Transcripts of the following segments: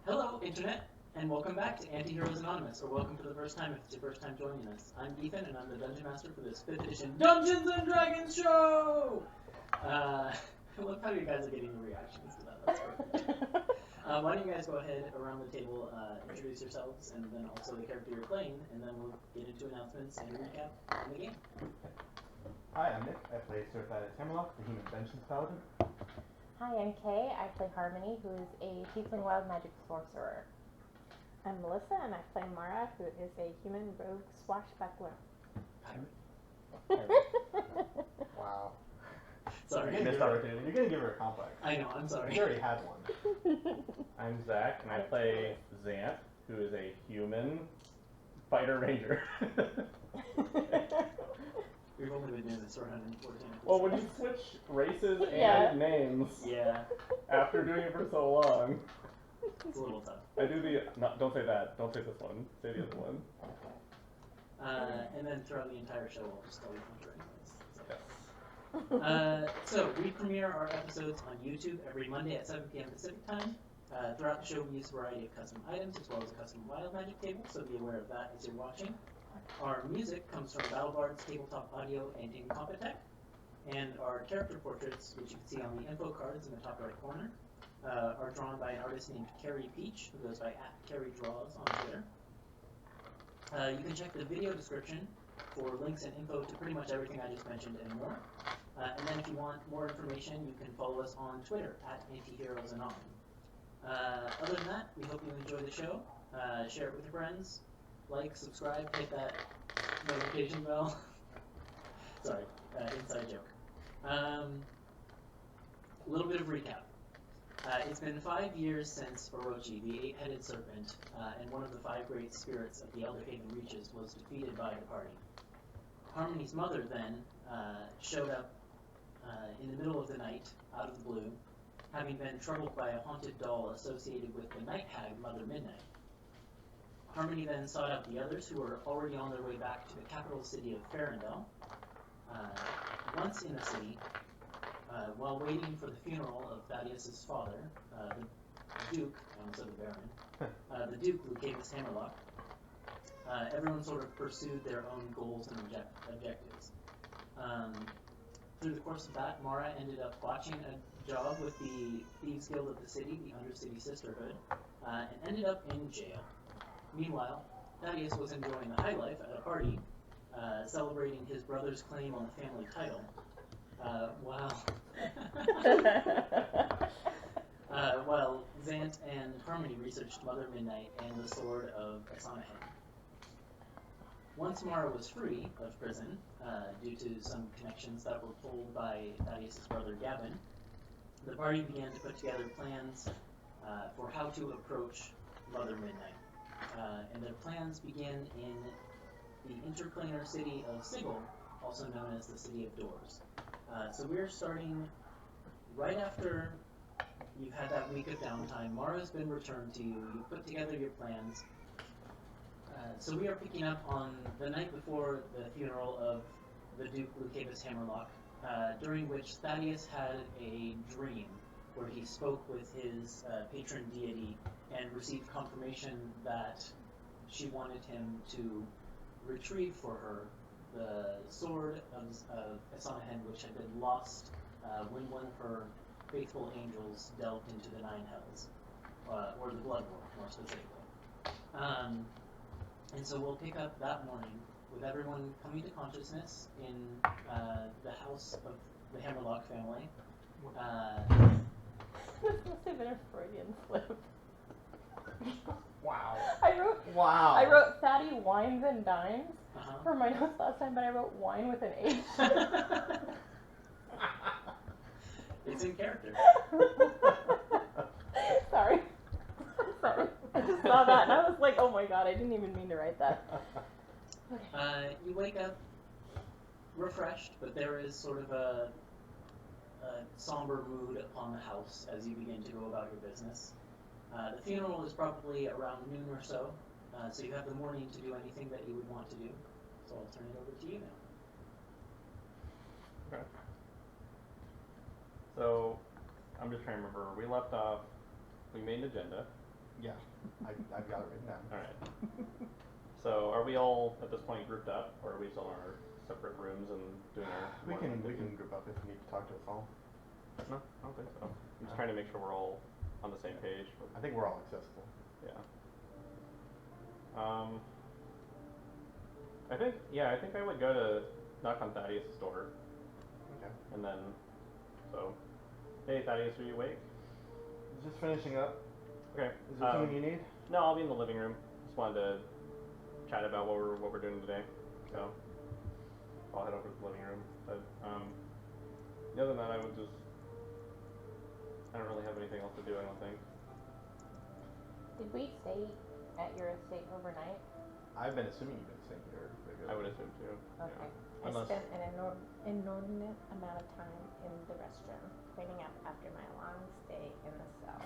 Hello, Internet, and welcome back to Antiheroes Anonymous, or welcome for the first time if it's your first time joining us. I'm Ethan, and I'm the Dungeon Master for this 5th edition Dungeons & Dragons show! I love how you guys are getting the reactions to that. That's perfect. Why don't you guys go ahead around the table, introduce yourselves, and then also the character you're playing, and then we'll get into announcements and recap on the game. Hi, I'm Nick. I play Antechamber, the Human Vengeance Paladin. Hi, I'm Kay. I play Harmony, who is a tiefling wild magic sorcerer. I'm Melissa, and I play Mara, who is a human rogue swashbuckler. Wow. Sorry. You missed opportunity. You're gonna give her a complex. I know, I'm sorry. You already had one. I'm Zach, and I play Zant, who is a human fighter ranger. We've only been doing this for 114 episodes. Well, when you switch races Yeah. and names Yeah, after doing it for so long, it's a little tough. I do the. No, don't say that. Don't say this one. Say the other one. And then throughout the entire show, I'll just tell you Hunter anyways. Yes. So we premiere our episodes on YouTube every Monday at 7 p.m. Pacific time. Throughout the show, we use a variety of custom items as well as a custom wild magic table, so be aware of that as you're watching. Our music comes from BattleBards, TabletopAudio, and Incompetech. And our character portraits, which you can see on the info cards in the top right corner, are drawn by an artist named Carrie Peach, who goes by @CarrieDraws on Twitter. You can check the video description for links and info to pretty much everything I just mentioned and more. And then if you want more information, you can follow us on Twitter @AntiheroesAnon. Other than that, we hope you enjoy the show. Share it with your friends. Like, subscribe, hit that notification bell. Sorry, inside joke. A little bit of recap. It's been 5 years since Orochi, the 8-headed serpent, and one of the 5 great spirits of the Elderhaven Reaches, was defeated by the party. Harmony's mother then showed up in the middle of the night, out of the blue, having been troubled by a haunted doll associated with the night hag Mother Midnight. Harmony then sought out the others, who were already on their way back to the capital city of Farendel. Once in the city, while waiting for the funeral of Thaddeus' father, the Duke, I almost said the Baron, the Duke Lucavus Hammerlock, everyone sort of pursued their own goals and objectives. Through the course of that, Mara ended up botching a job with the Thieves Guild of the city, the Undercity Sisterhood, and ended up in jail. Meanwhile, Thaddeus was enjoying the high life at a party, celebrating his brother's claim on the family title, while Zant and Harmony researched Mother Midnight and the Sword of Asanahan. Once Mara was free of prison, due to some connections that were pulled by Thaddeus' brother Gavin, the party began to put together plans for how to approach Mother Midnight. And their plans begin in the interplanar city of Sigil, also known as the City of Doors. So we're starting right after you've had that week of downtime. Mara's been returned to you. You've put together your plans. So we are picking up on the night before the funeral of the Duke Lucavus Hammerlock, during which Thaddeus had a dream where he spoke with his patron deity and received confirmation that she wanted him to retrieve for her the sword of Asanahan, which had been lost when one of her faithful angels delved into the Nine Hells, or the Blood War, more specifically. And so we'll pick up that morning with everyone coming to consciousness in the house of the Hammerlock family. This must have been a Freudian slip. Wow. I wrote fatty wines and dimes Uh-huh. for my notes last time, but I wrote wine with an H. It's in character. Sorry. I just saw that and I was like, oh my god, I didn't even mean to write that. You wake up refreshed, but there is sort of a somber mood upon the house as you begin to go about your business. The funeral is probably around noon or so, so you have the morning to do anything that you would want to do. So I'll turn it over to you now. Okay. So, I'm just trying to remember. We left off. We made an agenda. Yeah, I've got it written down. Alright. So, are we all at this point grouped up, or are we still in our separate rooms and doing our... We can group up if you need to talk to us all. No, I don't think so. I'm just trying to make sure we're all on the same page. I think we're all accessible. Yeah. I think I would go to knock on Thaddeus' door. Okay. And then, so, hey Thaddeus, are you awake? Just finishing up. Okay. Is there something you need? No, I'll be in the living room. Just wanted to chat about what we're doing today. So, I'll head over to the living room. But other than that, I don't really have anything else to do, I don't think. Did we stay at your estate overnight? I've been assuming you've been staying here regularly. I would assume too. Okay. Yeah. I Unless- spent an inordinate amount of time in the restroom cleaning up after my long stay in the cell.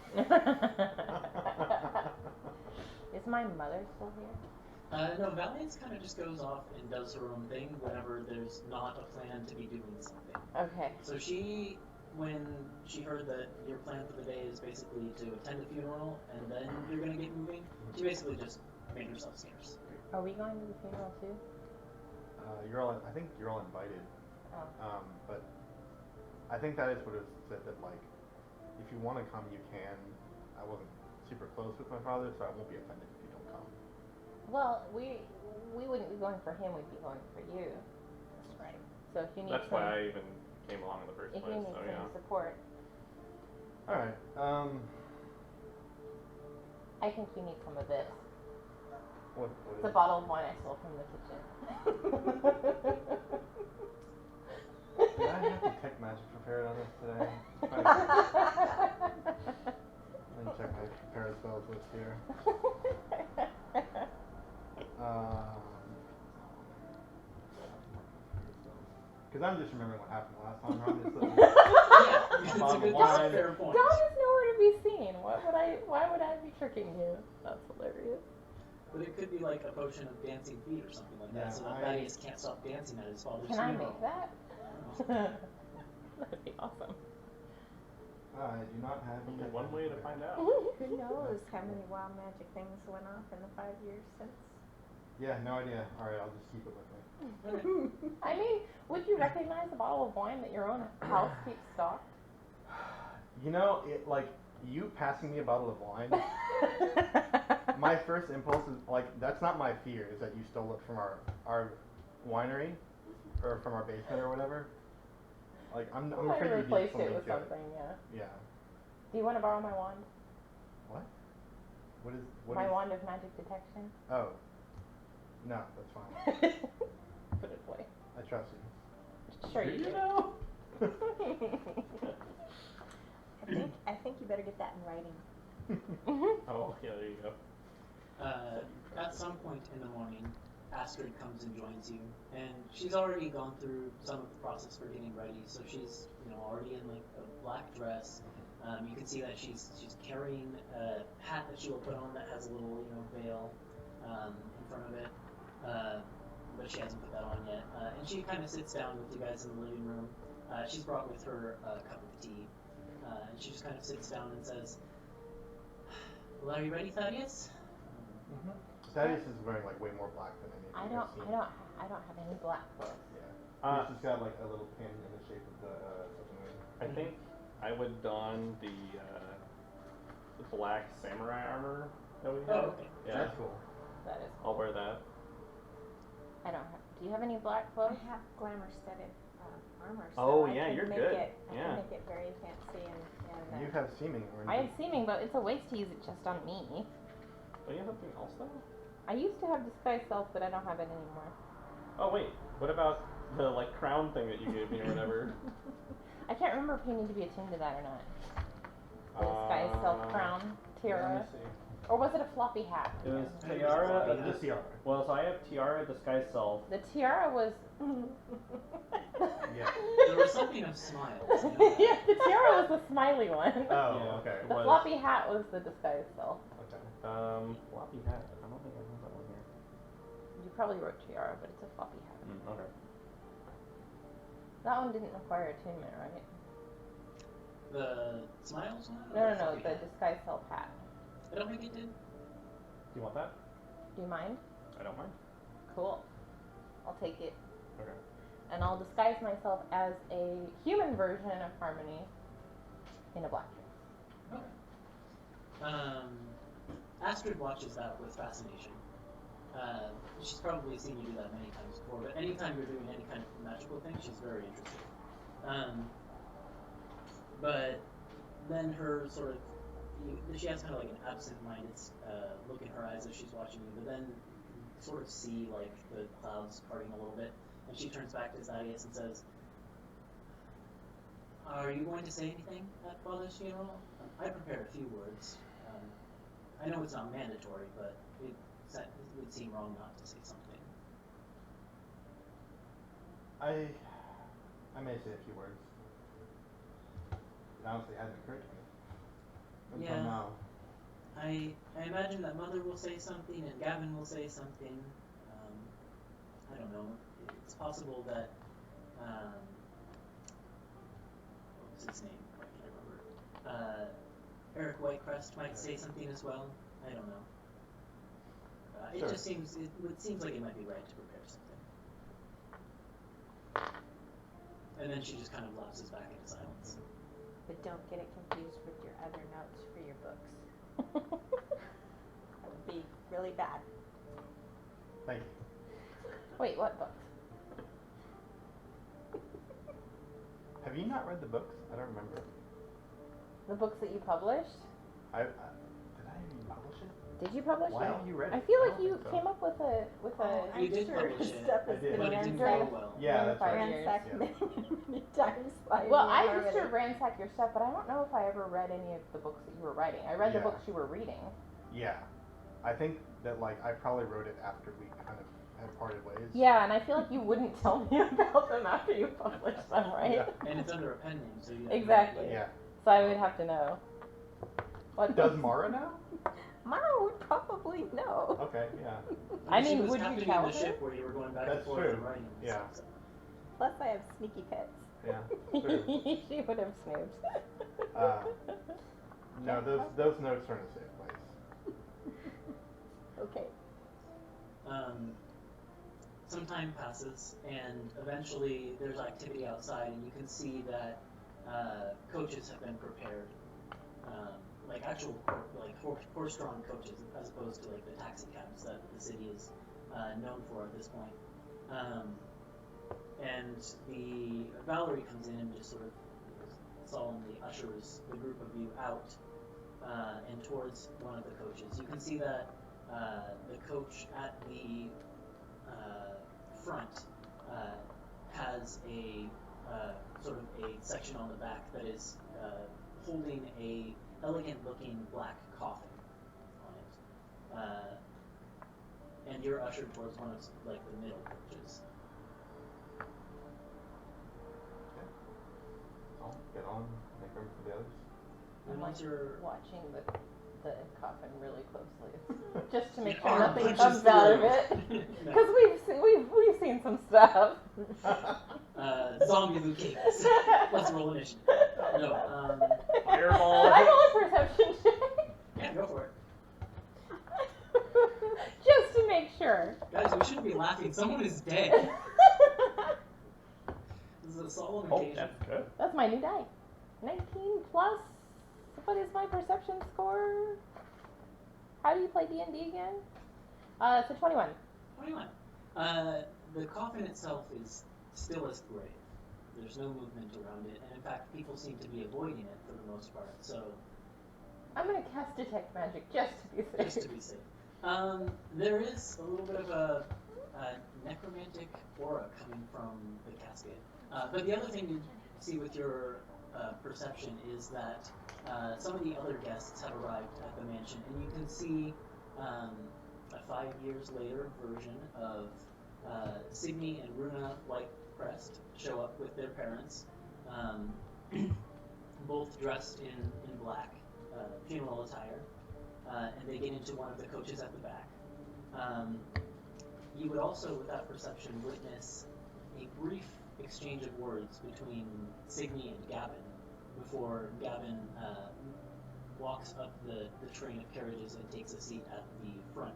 Is my mother still here? No, Valiance kind of just goes off and does her own thing whenever there's not a plan to be doing something. Okay. So when she heard that your plan for the day is basically to attend the funeral and then you're gonna get moving, she basically just made herself scarce. Are we going to the funeral too? I think you're all invited. Oh. But I think that is what it said that like, if you want to come, you can. I wasn't super close with my father, so I won't be offended if you don't come. Well, we wouldn't be going for him. We'd be going for you. That's right. So if you need That's some, why I even came along in the first if place. you need So some yeah. support, All right. I think you need some of this. What It's is a bottle of wine I stole from the kitchen. Did I have detect magic prepared on this today? Let me check my prepared spells list here. Because I'm just remembering what happened last time. I'm just looking Yeah, it's a bottle good of wine. fair point. Dawn is nowhere to be seen. Why would I be tricking you? That's hilarious. But it could be like a potion of dancing feet or something like that, Yeah, so that Thaddeus can't stop dancing at his father's Can I funeral. make that? That'd be awesome. I do not have Only detect one way to magic find out. Who knows how many wild magic things went off in the 5 years since? Yeah, no idea. Alright, I'll just keep it with me. I mean, would you recognize a bottle of wine that your own house keeps stocked? You know, you passing me a bottle of wine, my first impulse is, that's not my fear, is that you stole it from our winery, or from our basement or whatever. I'm Might afraid you did replace something it with to something, yeah. Yeah. Do you want to borrow my wand? What? What My is... wand of magic detection? Oh. No, that's fine. Put it away. I trust you. Sure Do you you do. know? I think you better get that in writing. Oh, yeah, there you go. At some point in the morning, Astrid comes and joins you, and she's already gone through some of the process for getting ready. So she's, already in like a black dress. You can see that she's carrying a hat that she will put on that has a little, veil in front of it, but she hasn't put that on yet. And she kind of sits down with you guys in the living room. She's brought with her a cup of tea, and she just kind of sits down and says, "Well, are you ready, Thaddeus?" Thaddeus is wearing way more black than anything I I've seen. don't have any black clothes. Yeah. He's just got a little pin in the shape of the moon. I think I would don the black samurai armor that we have. Oh, okay. Yeah, That's cool. That is I'll wear that. I don't have. Do you have any black clothes? I have glamour studded armor, so Oh, I yeah, can you're make good. it. I Yeah. can make it very fancy and You have seeming, or I have seeming, but it's a waste to use it just on me. Don't you have something else though? I used to have disguise self, but I don't have it anymore. Oh wait, what about the crown thing that you gave me or whatever? I can't remember if you need to be attuned to that or not. The disguise self crown, tiara, Let me see. or was it a floppy hat? It was I think it was tiara. floppy. the tiara. Well, so I have tiara, disguise self. The tiara was. Yeah. There was something of smiles. Yeah, the tiara was the smiley one. Oh, Yeah. okay. The was- floppy hat was the disguise self. Okay. Floppy hat. I don't think I have that one here. You probably wrote tiara, but it's a floppy hat. Okay. That one didn't require attunement, right? The smiles one? No, the disguise self hat. I don't think it did. Do you want that? Do you mind? I don't mind. Cool. I'll take it. Okay. And I'll disguise myself as a human version of Harmony in a black dress. Okay. Astrid watches that with fascination. She's probably seen you do that many times before, but anytime you're doing any kind of magical thing, she's very interested. But then her sort of, she has kind of like an absent-minded look in her eyes as she's watching you, but then you can sort of see like the clouds parting a little bit, and she turns back to Thaddeus and says, "Are you going to say anything at Father's funeral? I prepared a few words. I know it's not mandatory, but it would seem wrong not to say something." I may say a few words. It honestly hasn't occurred to me. Until Yeah. now. I imagine that Mother will say something and Gavin will say something. I don't know. It's possible that what was his name? I can't remember. Eric Whitecrest might say something as well. I don't know. Sure. It seems like it might be right to prepare something. And then she just kind of lapses back into silence. But don't get it confused with your other notes for your books. That would be really bad. Thank you. Wait, what books? Have you not read the books? I don't remember. The books that you published? Did I even publish it? Did you publish Why it? haven't you read it? I feel I like don't you think so. came up with a You did sure publish it. stuff I has did. been But it didn't During- go well. Yeah, that's right. ransacked Yeah. many times by Well, me I already. used to ransack your stuff, but I don't know if I ever read any of the books that you were writing. I read the Yeah. books you were reading. Yeah. I think that like I probably wrote it after we kind of had parted ways. Yeah, and I feel like you wouldn't tell me about them after you published them, right? Yeah. And it's under a pen name, so you Exactly. Yeah. So I would have to know. What Does books? Mara know? Mara would probably know. Okay, yeah. I She mean, was would you captaining tell the her? ship where you were going back and That's forth true. and writing. and Yeah. stuff, so. Plus I have sneaky pets. Yeah. True. She would have snooped. No, those notes are in a safe place. Okay. Some time passes, and eventually there's activity outside, and you can see that coaches have been prepared, like actual horse-drawn coaches, as opposed to like the taxi cabs that the city is known for at this point. And the Valerie comes in and just sort of solemnly ushers the group of you out and towards one of the coaches. You can see that the coach at the front has a sort of a section on the back that is holding a elegant-looking black coffin on it, and you're ushered towards one of like the middle coaches. I'll get on, make room for the others. And I'm once like you're watching the coffin really closely, just to make Your sure arm nothing punches comes out of through. it. No. Because we've seen some stuff. Zombie Luke Caves. Let's roll initiative. No, Fireball. Should I roll a perception check? yeah, go for it. Just to make sure. Guys, we shouldn't be laughing. Someone is dead. This is a solemn Oh, occasion. that's good. That's my new die. 19 plus. What is my perception score? How do you play D&D again? It's a 21. 21. The coffin itself is still as grave. There's no movement around it, and in fact, people seem to be avoiding it for the most part. So, I'm gonna cast detect magic just to be safe. just to be safe. There is a little bit of a necromantic aura coming from the casket. But the other thing you see with your perception is that some of the other guests have arrived at the mansion, and you can see a 5 years later version of Signy and Runa Whitecrest show up with their parents, both dressed in black, funeral attire, and they get into one of the coaches at the back. You would also, with that perception, witness a brief exchange of words between Signy and Gavin before Gavin walks up the train of carriages and takes a seat at the front.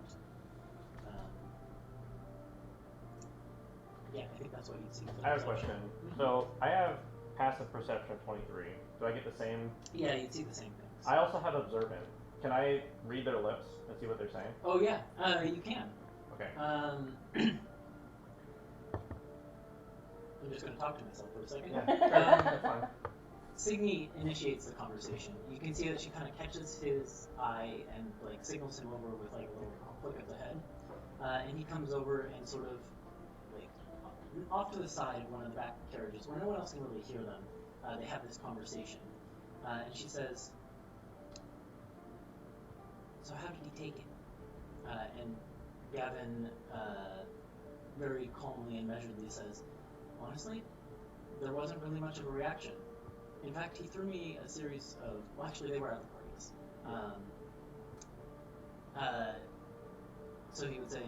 Yeah, I think that's what you'd see. I have a question. So I have passive perception of 23. Do I get the same? Yeah, you'd see the same things. I also have observant. Can I read their lips and see what they're saying? Oh yeah, you can. Okay. I'm just going to talk to myself for a second. Yeah, that's fine. Signy initiates the conversation. You can see that she kind of catches his eye and like signals him over with like a little flick of the head, and he comes over and sort of like off to the side of one of the back carriages where no one else can really hear them. They have this conversation, and she says, "So how did he take it?" And Gavin very calmly and measuredly says, "Honestly, there wasn't really much of a reaction. In fact, he threw me a series of, well, actually, they were at the parties. So he would say,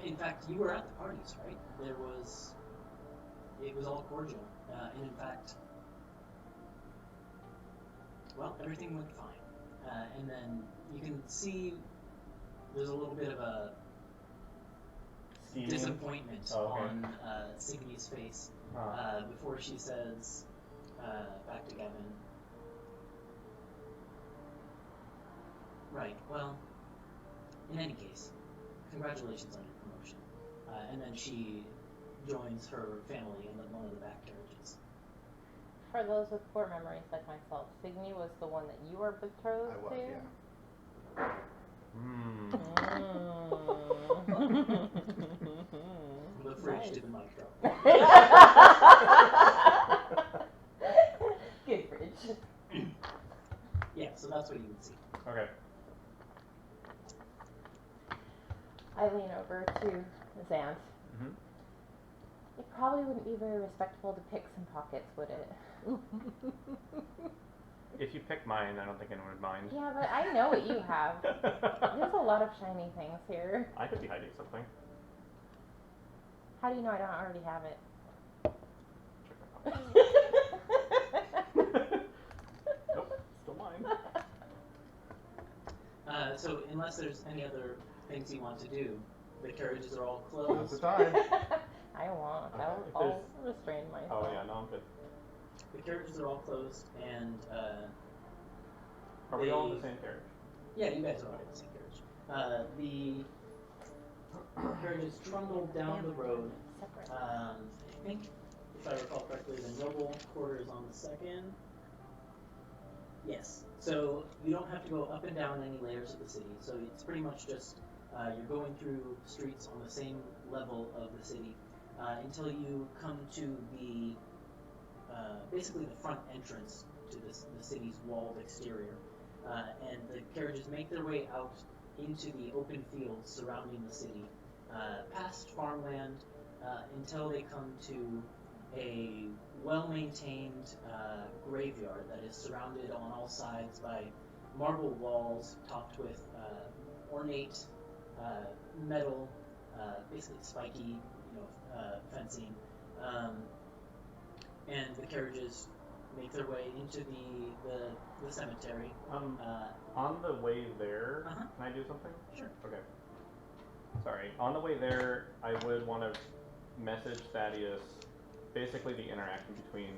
in fact, you were at the parties, right? It was all cordial. And in fact, well, everything went fine. And then you can see there's a little bit of a disappointment on Signy's face before she says, back to Gavin, right, well, in any case, congratulations on your promotion. And then she joins her family in one of the back carriages. For those with poor memories like myself, Signy was the one that you were betrothed I was, to? yeah. The fridge to the mic drop. Good fridge. Yeah, so that's what you would see. Okay. I lean over to Xant. Mm-hmm. It probably wouldn't be very respectful to pick some pockets, would it? If you pick mine, I don't think anyone would mind. Yeah, but I know what you have. There's a lot of shiny things here. I could be hiding something. How do you know I don't already have it? Check my pocket. Nope, still mine. So unless there's any other things you want to do, the carriages are all That's closed. the time. I won't. Okay, if I'll restrain myself. Oh yeah, no, I'm good. The carriages are all closed, and Are we all in the same carriage? yeah, you guys are all in the same carriage. The carriages trundle down the road. Separate. I think, if I recall correctly, the noble quarter is on the second. Yes. So you don't have to go up and down any layers of the city. So it's pretty much just you're going through streets on the same level of the city until you come to the basically the front entrance to the city's walled exterior. And the carriages make their way out into the open fields surrounding the city, past farmland, until they come to a well-maintained graveyard that is surrounded on all sides by marble walls topped with ornate metal, basically spiky, fencing. And the carriages make their way into the cemetery. On the way there, Uh-huh. can I do something? Sure. Okay. Sorry. On the way there, I would want to message Thaddeus basically the interaction between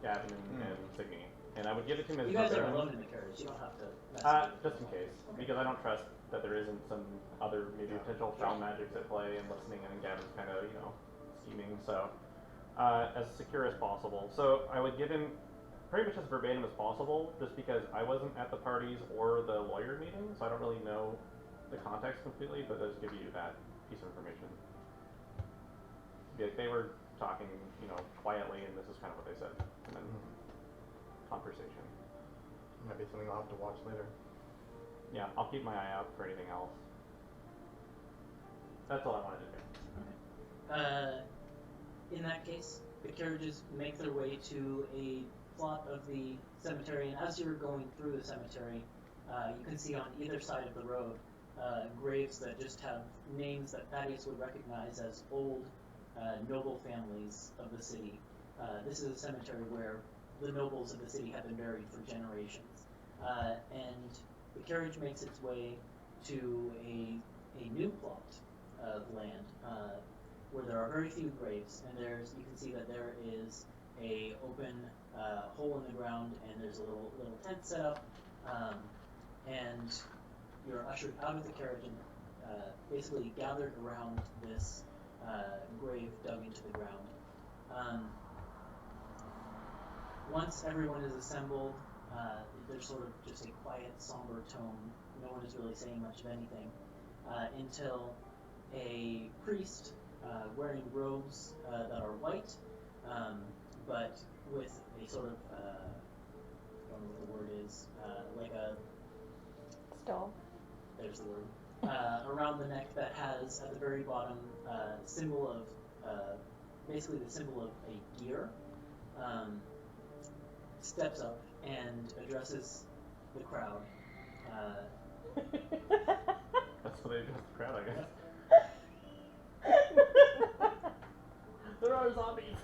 Gavin and Signy. And I would give it to him as You guys are verbal. alone in the carriage. You don't have to mess with Just in case. Because I don't trust that there isn't some other maybe potential foul magics at play and listening in, and Gavin's kind of, scheming. So, as secure as possible. So I would give him pretty much as verbatim as possible, just because I wasn't at the parties or the lawyer meeting, so I don't really know the context completely, but I'll just give you that piece of information. They were talking, quietly, and this is kind of what they said. And then conversation. Might be something I'll have to watch later. Yeah, I'll keep my eye out for anything else. That's all I wanted to do. In that case, the carriages make their way to a plot of the cemetery, and as you're going through the cemetery, you can see on either side of the road graves that just have names that Thaddeus would recognize as old noble families of the city. This is a cemetery where the nobles of the city have been buried for generations. and the carriage makes its way to a new plot of land where there are very few graves, and you can see that there is a open hole in the ground, and there's a little tent set up, and you're ushered out of the carriage and basically gathered around this grave dug into the ground. Once everyone is assembled, there's sort of just a quiet, somber tone. No one is really saying much of anything until a priest wearing robes that are white, but with a sort of, I don't know what the word is, like a... Stole. There's the word. Around the neck that has, at the very bottom, symbol of, basically the symbol of a deer, steps up and addresses the crowd. That's what they address the crowd, I guess. There are zombies!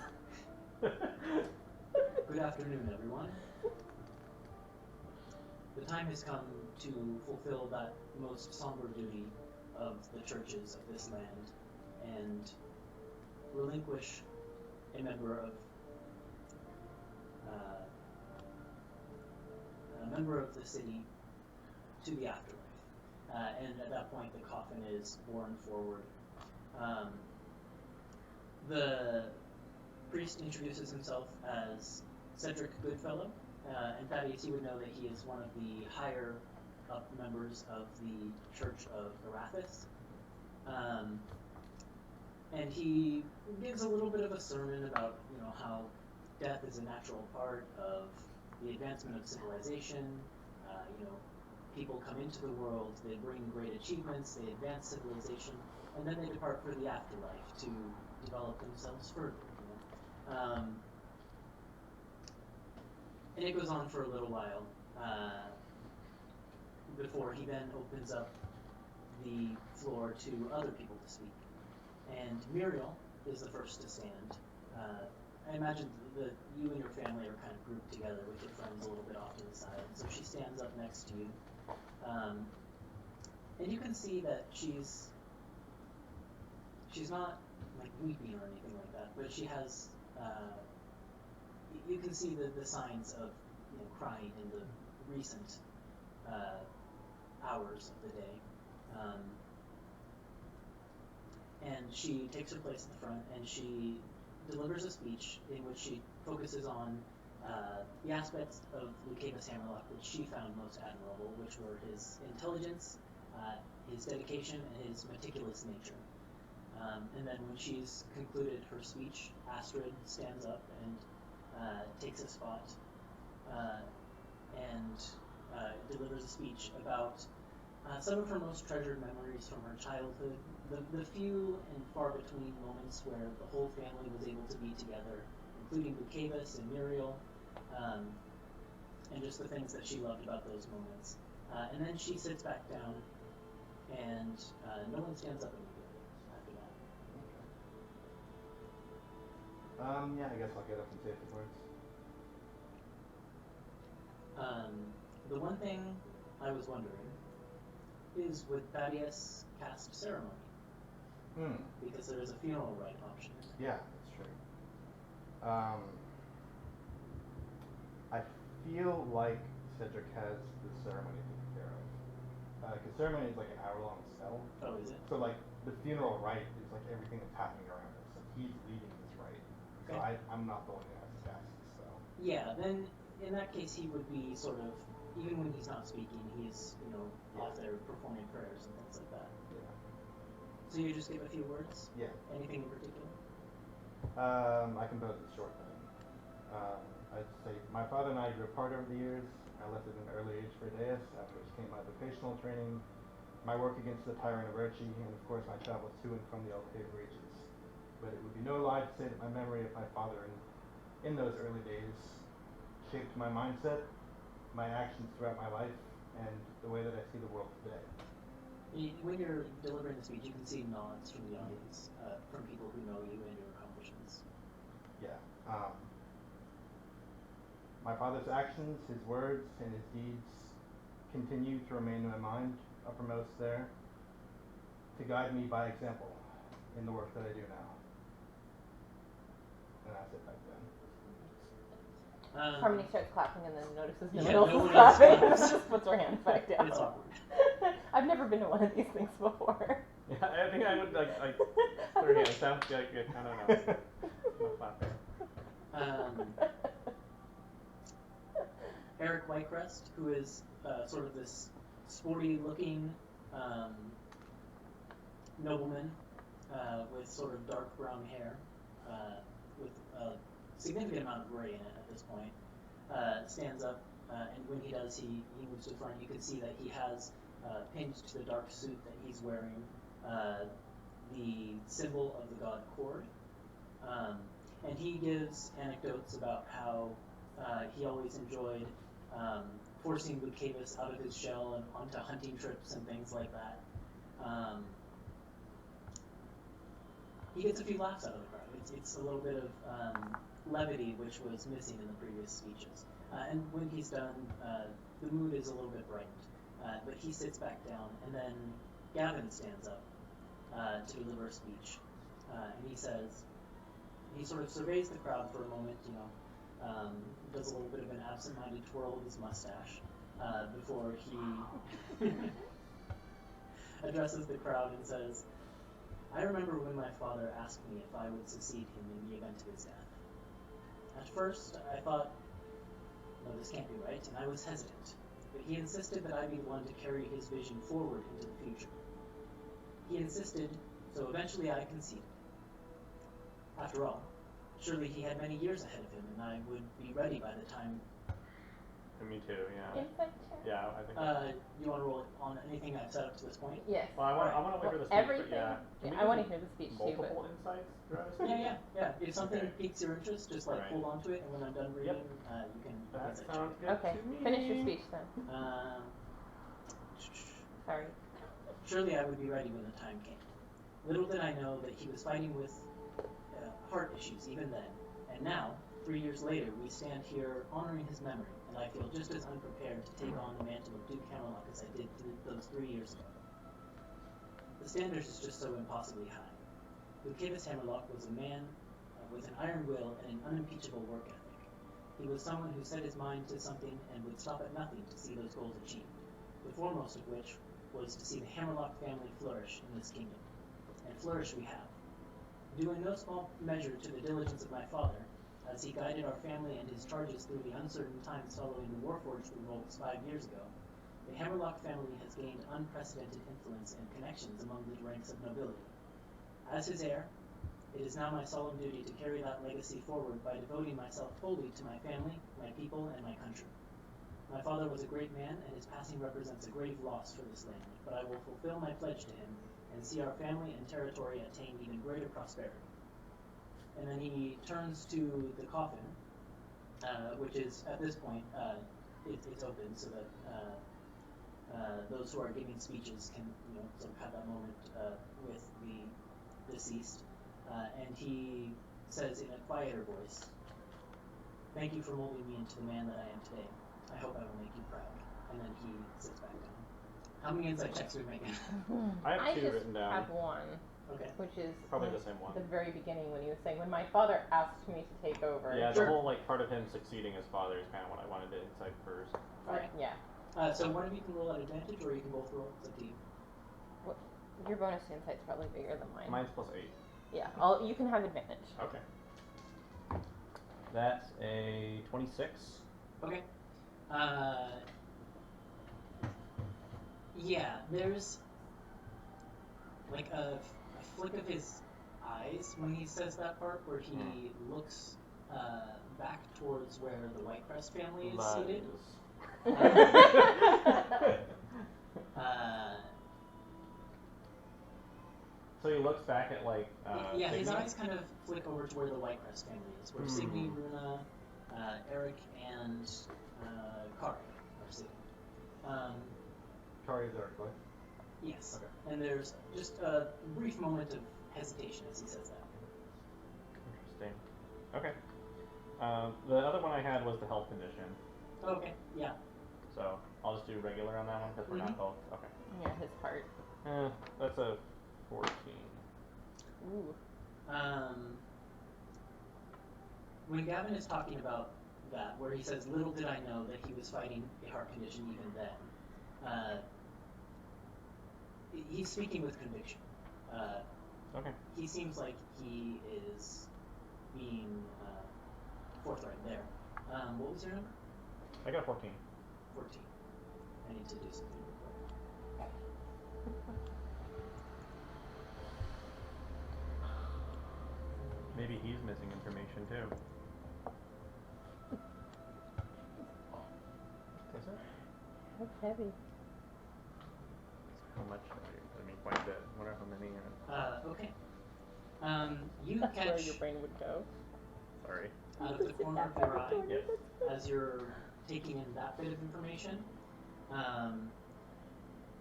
Good afternoon, everyone. The time has come to fulfill that most somber duty of the churches of this land and relinquish a member of the city to the afterlife. And at that point, the coffin is borne forward. The priest introduces himself as Cedric Goodfellow, and Thaddeus, you would know that he is one of the higher up members of the Church of Arathis. And he gives a little bit of a sermon about, how death is a natural part of the advancement of civilization. People come into the world, they bring great achievements, they advance civilization, and then they depart for the afterlife to develop themselves further. And it goes on for a little while before he then opens up the floor to other people to speak. And Muriel is the first to stand. I imagine that you and your family are kind of grouped together with your friends a little bit off to the side. So she stands up next to you. And you can see that she's not like weeping or anything like that, but she has, you can see the signs of crying in the recent hours of the day. And she takes her place at the front, and she delivers a speech in which she focuses on the aspects of Lucatus Hammerlock which she found most admirable, which were his intelligence, his dedication, and his meticulous nature. And then when she's concluded her speech, Astrid stands up and takes a spot and delivers a speech about some of her most treasured memories from her childhood, the few and far between moments where the whole family was able to be together, including Lucatus and Muriel, and just the things that she loved about those moments. And then she sits back down, and no one stands up immediately after that. Yeah, I guess I'll get up and say a few words. The one thing I was wondering is, would Thaddeus cast ceremony? Because there is a funeral rite option. Yeah, that's true. I feel like Cedric has the ceremony taken care of. Because ceremony is like an hour-long spell. Oh, is it? So like the funeral rite is like everything that's happening around us. So he's leading this rite. So Okay. I'm not the one who has to cast the spell. Yeah, then in that case he would be sort of, even when he's not speaking, he's, off there performing prayers and things like that. Yeah. So you just give a few words? Yeah. Anything in particular? I can pose it short then. I'd say my father and I grew apart over the years. I left at an early age for Deus, after which came my vocational training, my work against the tyrant of Urchi, and of course my travels to and from the Alcave reaches. But it would be no lie to say that my memory of my father in those early days shaped my mindset, my actions throughout my life, and the way that I see the world today. When you're delivering the speech, you can see nods from the audience, from people who know you and your accomplishments. Yeah. My father's actions, his words, and his deeds continue to remain in my mind, uppermost there, to guide me by example in the work that I do now. And I sit back down. Harmony starts clapping and then notices no Yeah, one no else is one else clapping. claps. Just puts her hands back down. It's awkward. I've never been to one of these things before. Yeah, I think I would like put her hands down. Like, I don't know. No clapping. Eric Whitecrest, who is sort of this sporty-looking nobleman with sort of dark brown hair, with a significant amount of gray in it at this point, stands up, and when he does, he moves to the front. You can see that he has pinned to the dark suit that he's wearing the symbol of the god Cord. And he gives anecdotes about how he always enjoyed forcing Lucavis out of his shell and onto hunting trips and things like that. He gets a few laughs out of the crowd. It's a little bit of levity, which was missing in the previous speeches. And when he's done, the mood is a little bit brightened. But he sits back down, and then Gavin stands up to deliver a speech. And he says, he sort of surveys the crowd for a moment, does a little bit of an absent-minded twirl of his mustache before he addresses the crowd and says, I remember when my father asked me if I would succeed him in the event of his death. At first, I thought, no, this can't be right, and I was hesitant. But he insisted that I be the one to carry his vision forward into the future. He insisted, so eventually I conceded. After all, surely he had many years ahead of him, and I would be ready by the time. Me too. Yeah. Insight check? Yeah, I think. You want to roll on anything I've set up to this point? Yes. Well, I want to wait for the speech. Everything. But yeah. Yeah, Can I we want do to hear the speech too. multiple insights throughout a speech? Yeah. If something Okay. piques your interest, just like Right. hold on to it, and when I'm done reading, you can. That insight check. sounds good Okay, to me. finish your speech then. Sorry. Surely I would be ready when the time came. Little did I know that he was fighting with heart issues even then, and now, 3 years later, we stand here honoring his memory, and I feel just as unprepared to take on the mantle of Duke Hammerlock as I did those 3 years ago. The standard is just so impossibly high. Lucavis Hammerlock was a man with an iron will and an unimpeachable work ethic. He was someone who set his mind to something and would stop at nothing to see those goals achieved, the foremost of which was to see the Hammerlock family flourish in this kingdom. And flourish we have. Due in no small measure to the diligence of my father, as he guided our family and his charges through the uncertain times following the Warforged revolts 5 years ago, the Hammerlock family has gained unprecedented influence and connections among the ranks of nobility. As his heir, it is now my solemn duty to carry that legacy forward by devoting myself wholly to my family, my people, and my country. My father was a great man, and his passing represents a grave loss for this land, but I will fulfill my pledge to him and see our family and territory attain even greater prosperity. And then he turns to the coffin, which is, at this point, it's open so that those who are giving speeches can, sort of have that moment with the deceased. And he says in a quieter voice, "Thank you for molding me into the man that I am today. I hope I will make you proud." And then he sits back down. How many insight checks are we making? I have two just written down. have one, Okay. which is Probably when- the same one. the very beginning when he was saying, when my father asked me to take over. Yeah, Sure. the whole part of him succeeding as father is kind of what I wanted to insight first. Alright. Yeah. So one of you can roll at advantage, or you can both roll. It's up to you. Your bonus to insight's probably bigger than mine. Mine's +8. Yeah, you can have advantage. Okay. That's a 26. Okay. Yeah, there's like a flick of his eyes when he says that part, where he looks back towards where the Whitecrest family is seated. So he looks back at Yeah, his Signy? eyes kind of flick over to where the Whitecrest family is, where Signy, Runa, Eric, and Kari are sitting. Kari is Darkling. Yes. Okay. And there's just a brief moment of hesitation as he says that. Interesting. Okay. The other one I had was the health condition. Okay, yeah. So I'll just do regular on that one because we're not both. Okay. Yeah, his heart. That's a 14. Ooh. When Gavin is talking about that, where he says, "Little did I know that he was fighting a heart condition even then," he's speaking with conviction. Okay. He seems like he is being forthright there. What was your number? I got a 14. 14. I need to do something real quick. Maybe he's missing information too. Is it? That's heavy. How much? I mean, quite a bit. I wonder how many. Okay. You That's where catch your brain would go. Sorry. out of the corner of your eye, as you're taking in that bit of information,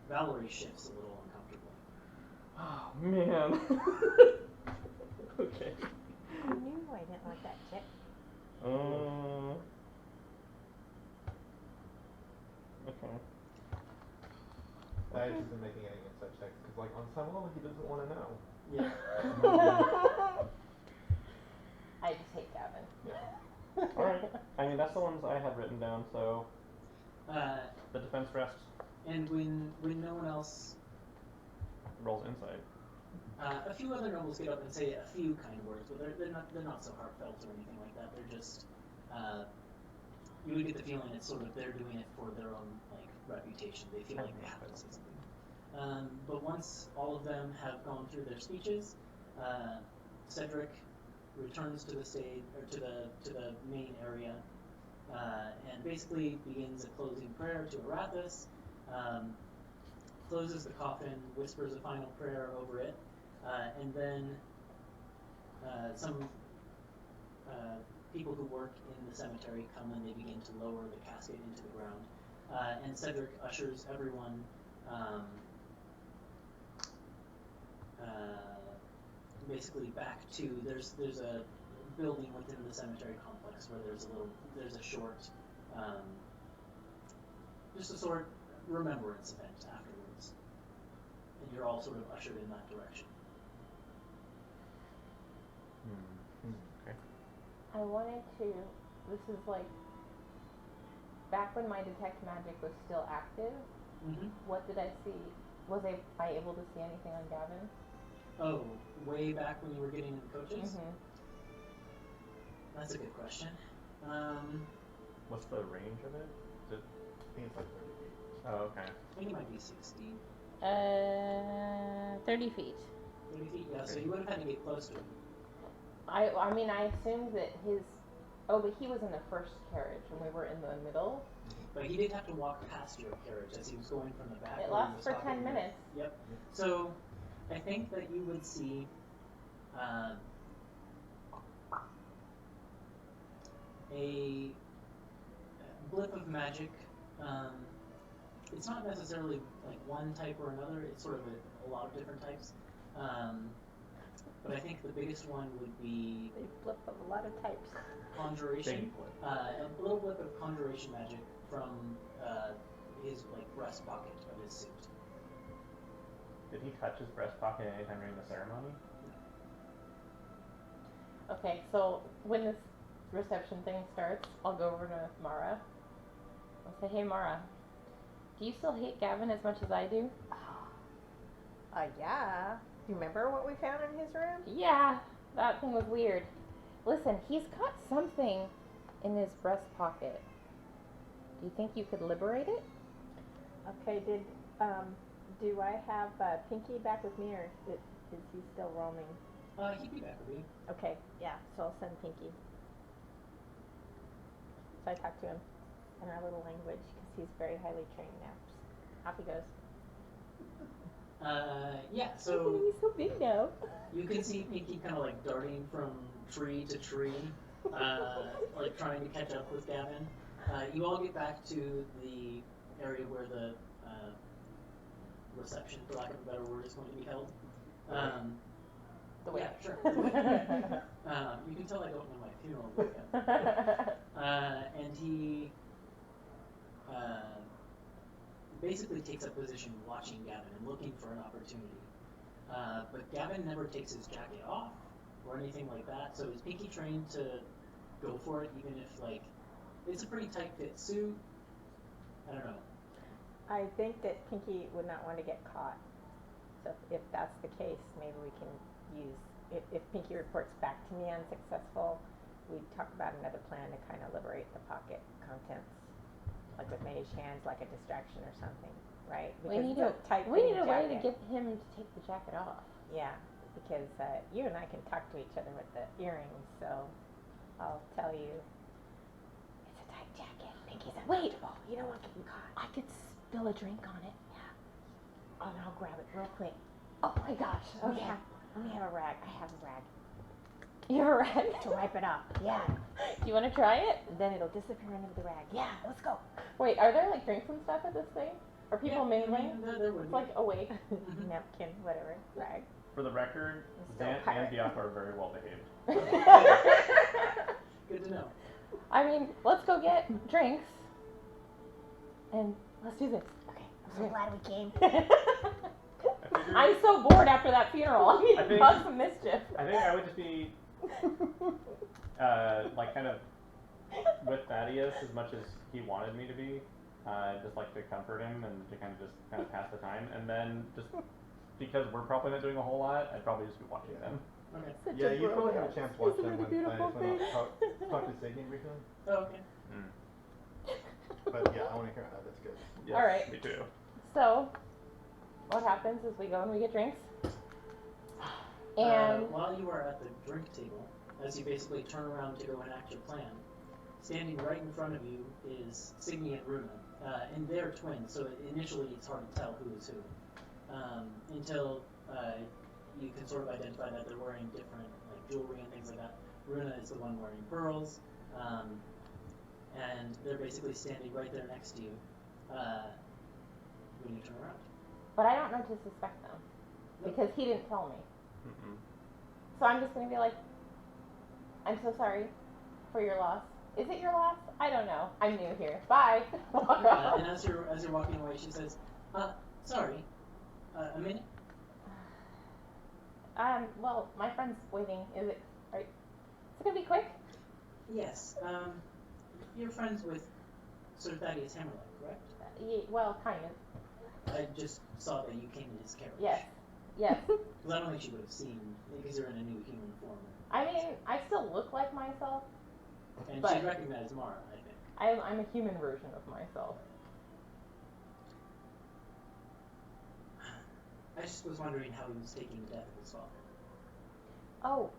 Valerie shifts a little uncomfortably. Oh man. Okay. I knew I didn't like that chick. Okay. That isn't making any insight checks because, like, on some level, he doesn't want to know. Yeah. I just hate Gavin. Yeah. All right. I mean, that's the ones I had written down. So the defense rests And when no one else, rolls insight. a few other nobles get up and say a few kind words, but they're not so heartfelt or anything like that. They're just you would get the feeling it's sort of they're doing it for their own like reputation. They feel like they have to say something. But once all of them have gone through their speeches, Cedric returns to the stage or to the main area and basically begins a closing prayer to Arathis. Closes the coffin, whispers a final prayer over it, and then some people who work in the cemetery come and they begin to lower the casket into the ground. And Cedric ushers everyone basically back to there's a building within the cemetery complex where there's a short just a sort remembrance event afterwards, and you're all sort of ushered in that direction. Okay. I wanted to. This is like back when my detect magic was still active. Mm-hmm. What did I see? Was I able to see anything on Gavin? Oh, way back when you were getting in coaches? Mm-hmm. That's a good question. What's the range of it? Is it? I think it's like 30 feet. Oh, okay. I think it might be 60, 30 feet. 30 feet. Yeah, so you would have had to get close to him. I mean, I assumed that his. Oh, but he was in the first carriage and we were in the middle. But he did have to walk past your carriage as he was going from the back. It where he lasts was for talking 10 with- minutes. Yep. So I think that you would see a blip of magic. It's not necessarily like one type or another. It's sort of a lot of different types. But I think the biggest one would be They flip of a lot of types. conjuration. Big blip. A little blip of conjuration magic from his like breast pocket of his suit. Did he touch his breast pocket anytime during the ceremony? Okay, so when this reception thing starts, I'll go over to Mara. I'll say, hey Mara, do you still hate Gavin as much as I do? Yeah. Do you remember what we found in his room? Yeah, that thing was weird. Listen, he's got something in his breast pocket. Do you think you could liberate it? Okay, do I have Pinky back with me, or is he still roaming? He'd be back with you. Okay, yeah, so I'll send Pinky. So I talk to him in our little language, because he's very highly trained now. Off he goes. Yeah, He's so gonna be so big now. you can see Pinky kind of like darting from tree to tree, like trying to catch up with Gavin. You all get back to the area where the reception, for lack of a better word, is going to be held. The way. Yeah, sure. You can tell I don't know my funeral weekend. And he basically takes up position watching Gavin and looking for an opportunity. But Gavin never takes his jacket off or anything like that, so is Pinky trained to go for it even if, like, it's a pretty tight fit suit? I don't know. I think that Pinky would not want to get caught. So if that's the case, maybe we can use, if Pinky reports back to me unsuccessful, we talk about another plan to kind of liberate the pocket contents, like with mage hands, like a distraction or something, right? We need it's a tight way to jacket. get him to take the jacket off. Yeah, because you and I can talk to each other with the earrings, so I'll tell you, it's a tight jacket. Pinky's unpredictable. You don't want to get him caught. I could spill a drink on it. Oh, and I'll grab it real quick. Oh my gosh. Let me Okay. have a rag. I have a rag You have a rag? to wipe it off. Yeah. Do you want to try it? Then it'll disappear under the rag. Yeah, let's go. Wait, are there like drinks and stuff at this thing? Are people mingling? There would It's be. like awake. Napkin, whatever, rag. For the record, I'm still a Zant and pirate. Bianca are very well behaved. Good to know. I mean, let's go get drinks. And let's do this. Okay, I'm so glad we came. I figured- I'm so bored after that funeral. I need I to think- cause some mischief. I think I would just be like kind of with Thaddeus as much as he wanted me to be. Just like to comfort him and to kind of pass the time, and then just because we're probably not doing a whole lot, I'd probably just be watching them. Okay. Such Yeah, a you probably bromance. have a chance to watch It's a them really when beautiful I went out talk to Signy recently. Oh, okay. But yeah, I want to hear that. That's good. Yes, All right. Me too. So, what happens is we go and we get drinks. And While you are at the drink table, as you basically turn around to go enact your plan, standing right in front of you is Signy and Runa. And they're twins, so initially it's hard to tell who is who. Until you can sort of identify that they're wearing different like jewelry and things like that. Runa is the one wearing pearls, and they're basically standing right there next to you when you turn around. but I don't know to suspect them because he didn't tell me. Mm-mm. So I'm just gonna be like, I'm so sorry for your loss. Is it your loss? I don't know. I'm new here. Bye. Walk off. And as you're walking away, she says, "Sorry, a minute." Well, my friend's waiting. Is it gonna be quick? Yes. You're friends with Sir Thaddeus Hammerlight, correct? Well, kind of. I just saw that you came in his carriage. Yes. Yes. Because I don't think she would have seen, because you're in a new human form. I mean, I still look like myself. And But- she'd recognize Mara, I think. I'm a human version of myself. I just was wondering how he was taking the death of his father. Oh,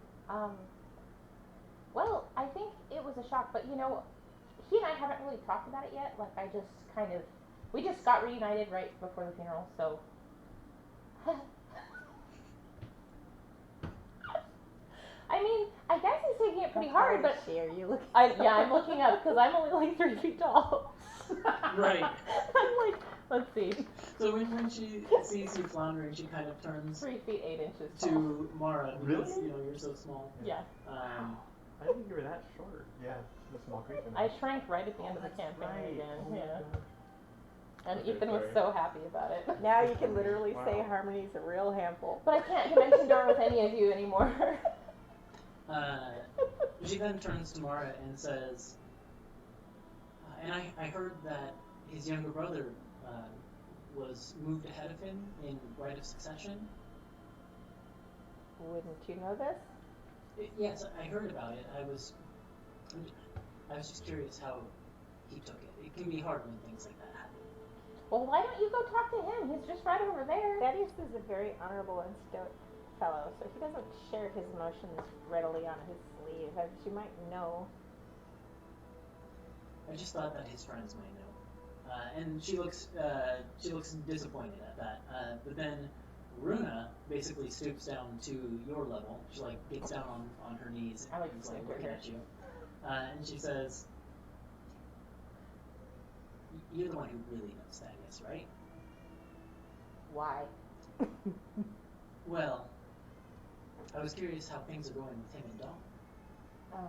well, I think it was a shock, but you know, he and I haven't really talked about it yet. Like, we just got reunited right before the funeral, so. I mean, I guess he's taking it pretty hard, but Are you looking? I'm looking up because I'm only like 3 feet tall. Right. I'm like, let's see, So when she sees you floundering, she kind of turns 3 feet 8 inches tall. to Mara because, Really? you're so small. Yeah, I didn't think you were that short. Yeah, the small creature. I shrank right at the end of the That's campaign right. again. Oh my Yeah, God. and Okay, Ethan was sorry. so happy about it. Now you can literally say Wow. Harmony's a real handful. But I can't dimension door with any of you anymore. She then turns to Mara and says, and I heard that his younger brother was moved ahead of him in right of succession. Wouldn't you know this? Yes, I heard about it. I was just curious how he took it. It can be hard when things like that happen. Well, why don't you go talk to him? He's just right over there. Thaddeus is a very honorable and stoic fellow, so he doesn't share his emotions readily on his sleeve, as you might know. I just thought that his friends might know. And she looks disappointed at that. But then Runa basically stoops down to your level. She gets down on her knees I like and is to looking her. at you. And she says, "You're the one who really knows Thaddeus, right?" Why? Well, I was curious how things are going with him and Dom.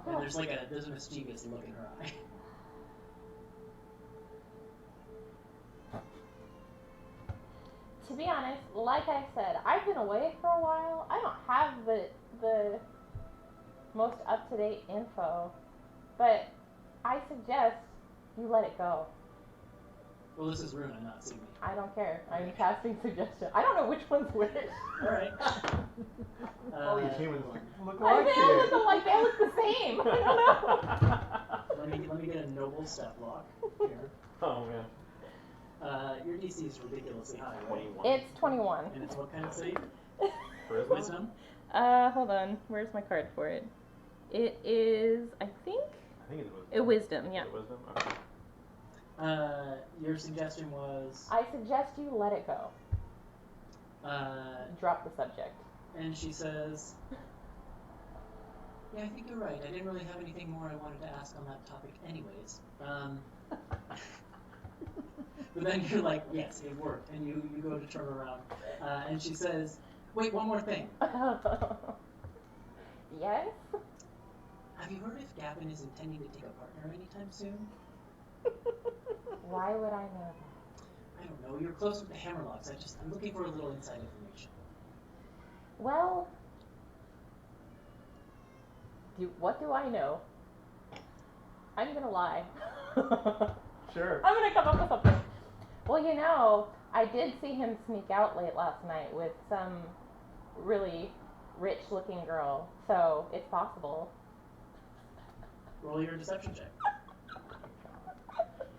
And there's a mischievous look in her eye. To be honest, like I said, I've been away for a while. I don't have the most up-to-date info, but I suggest you let it go. Well, this is Runa, not Signy. I don't care. I'm casting suggestion. I don't know which one's which. Alright. All these humans look I like they all you. look alike. They look the same. I don't know. Let me get a noble step block here. Oh man. Your DC is ridiculously high, right? 21. It's 21. And it's what kind of save? Charisma? Wisdom? Hold on. Where's my card for it? It is, I think, I think it's a wisdom. Yeah. Is it wisdom? Okay. Your suggestion was, I suggest you let it go. Drop the subject. and she says, yeah, I think you're right. I didn't really have anything more I wanted to ask on that topic anyways. But then you're like, yes, it worked, and you go to turn around, and she says, wait, one more thing. Yes? Have you heard if Gavin is intending to take a partner anytime soon? Why would I know that? I don't know. You're close with the Hammerlocks. I'm looking for a little inside information. Well, what do I know? I'm gonna lie. Sure. I'm gonna come up with something. Well, you know, I did see him sneak out late last night with some really rich-looking girl, so it's possible. Roll your deception check.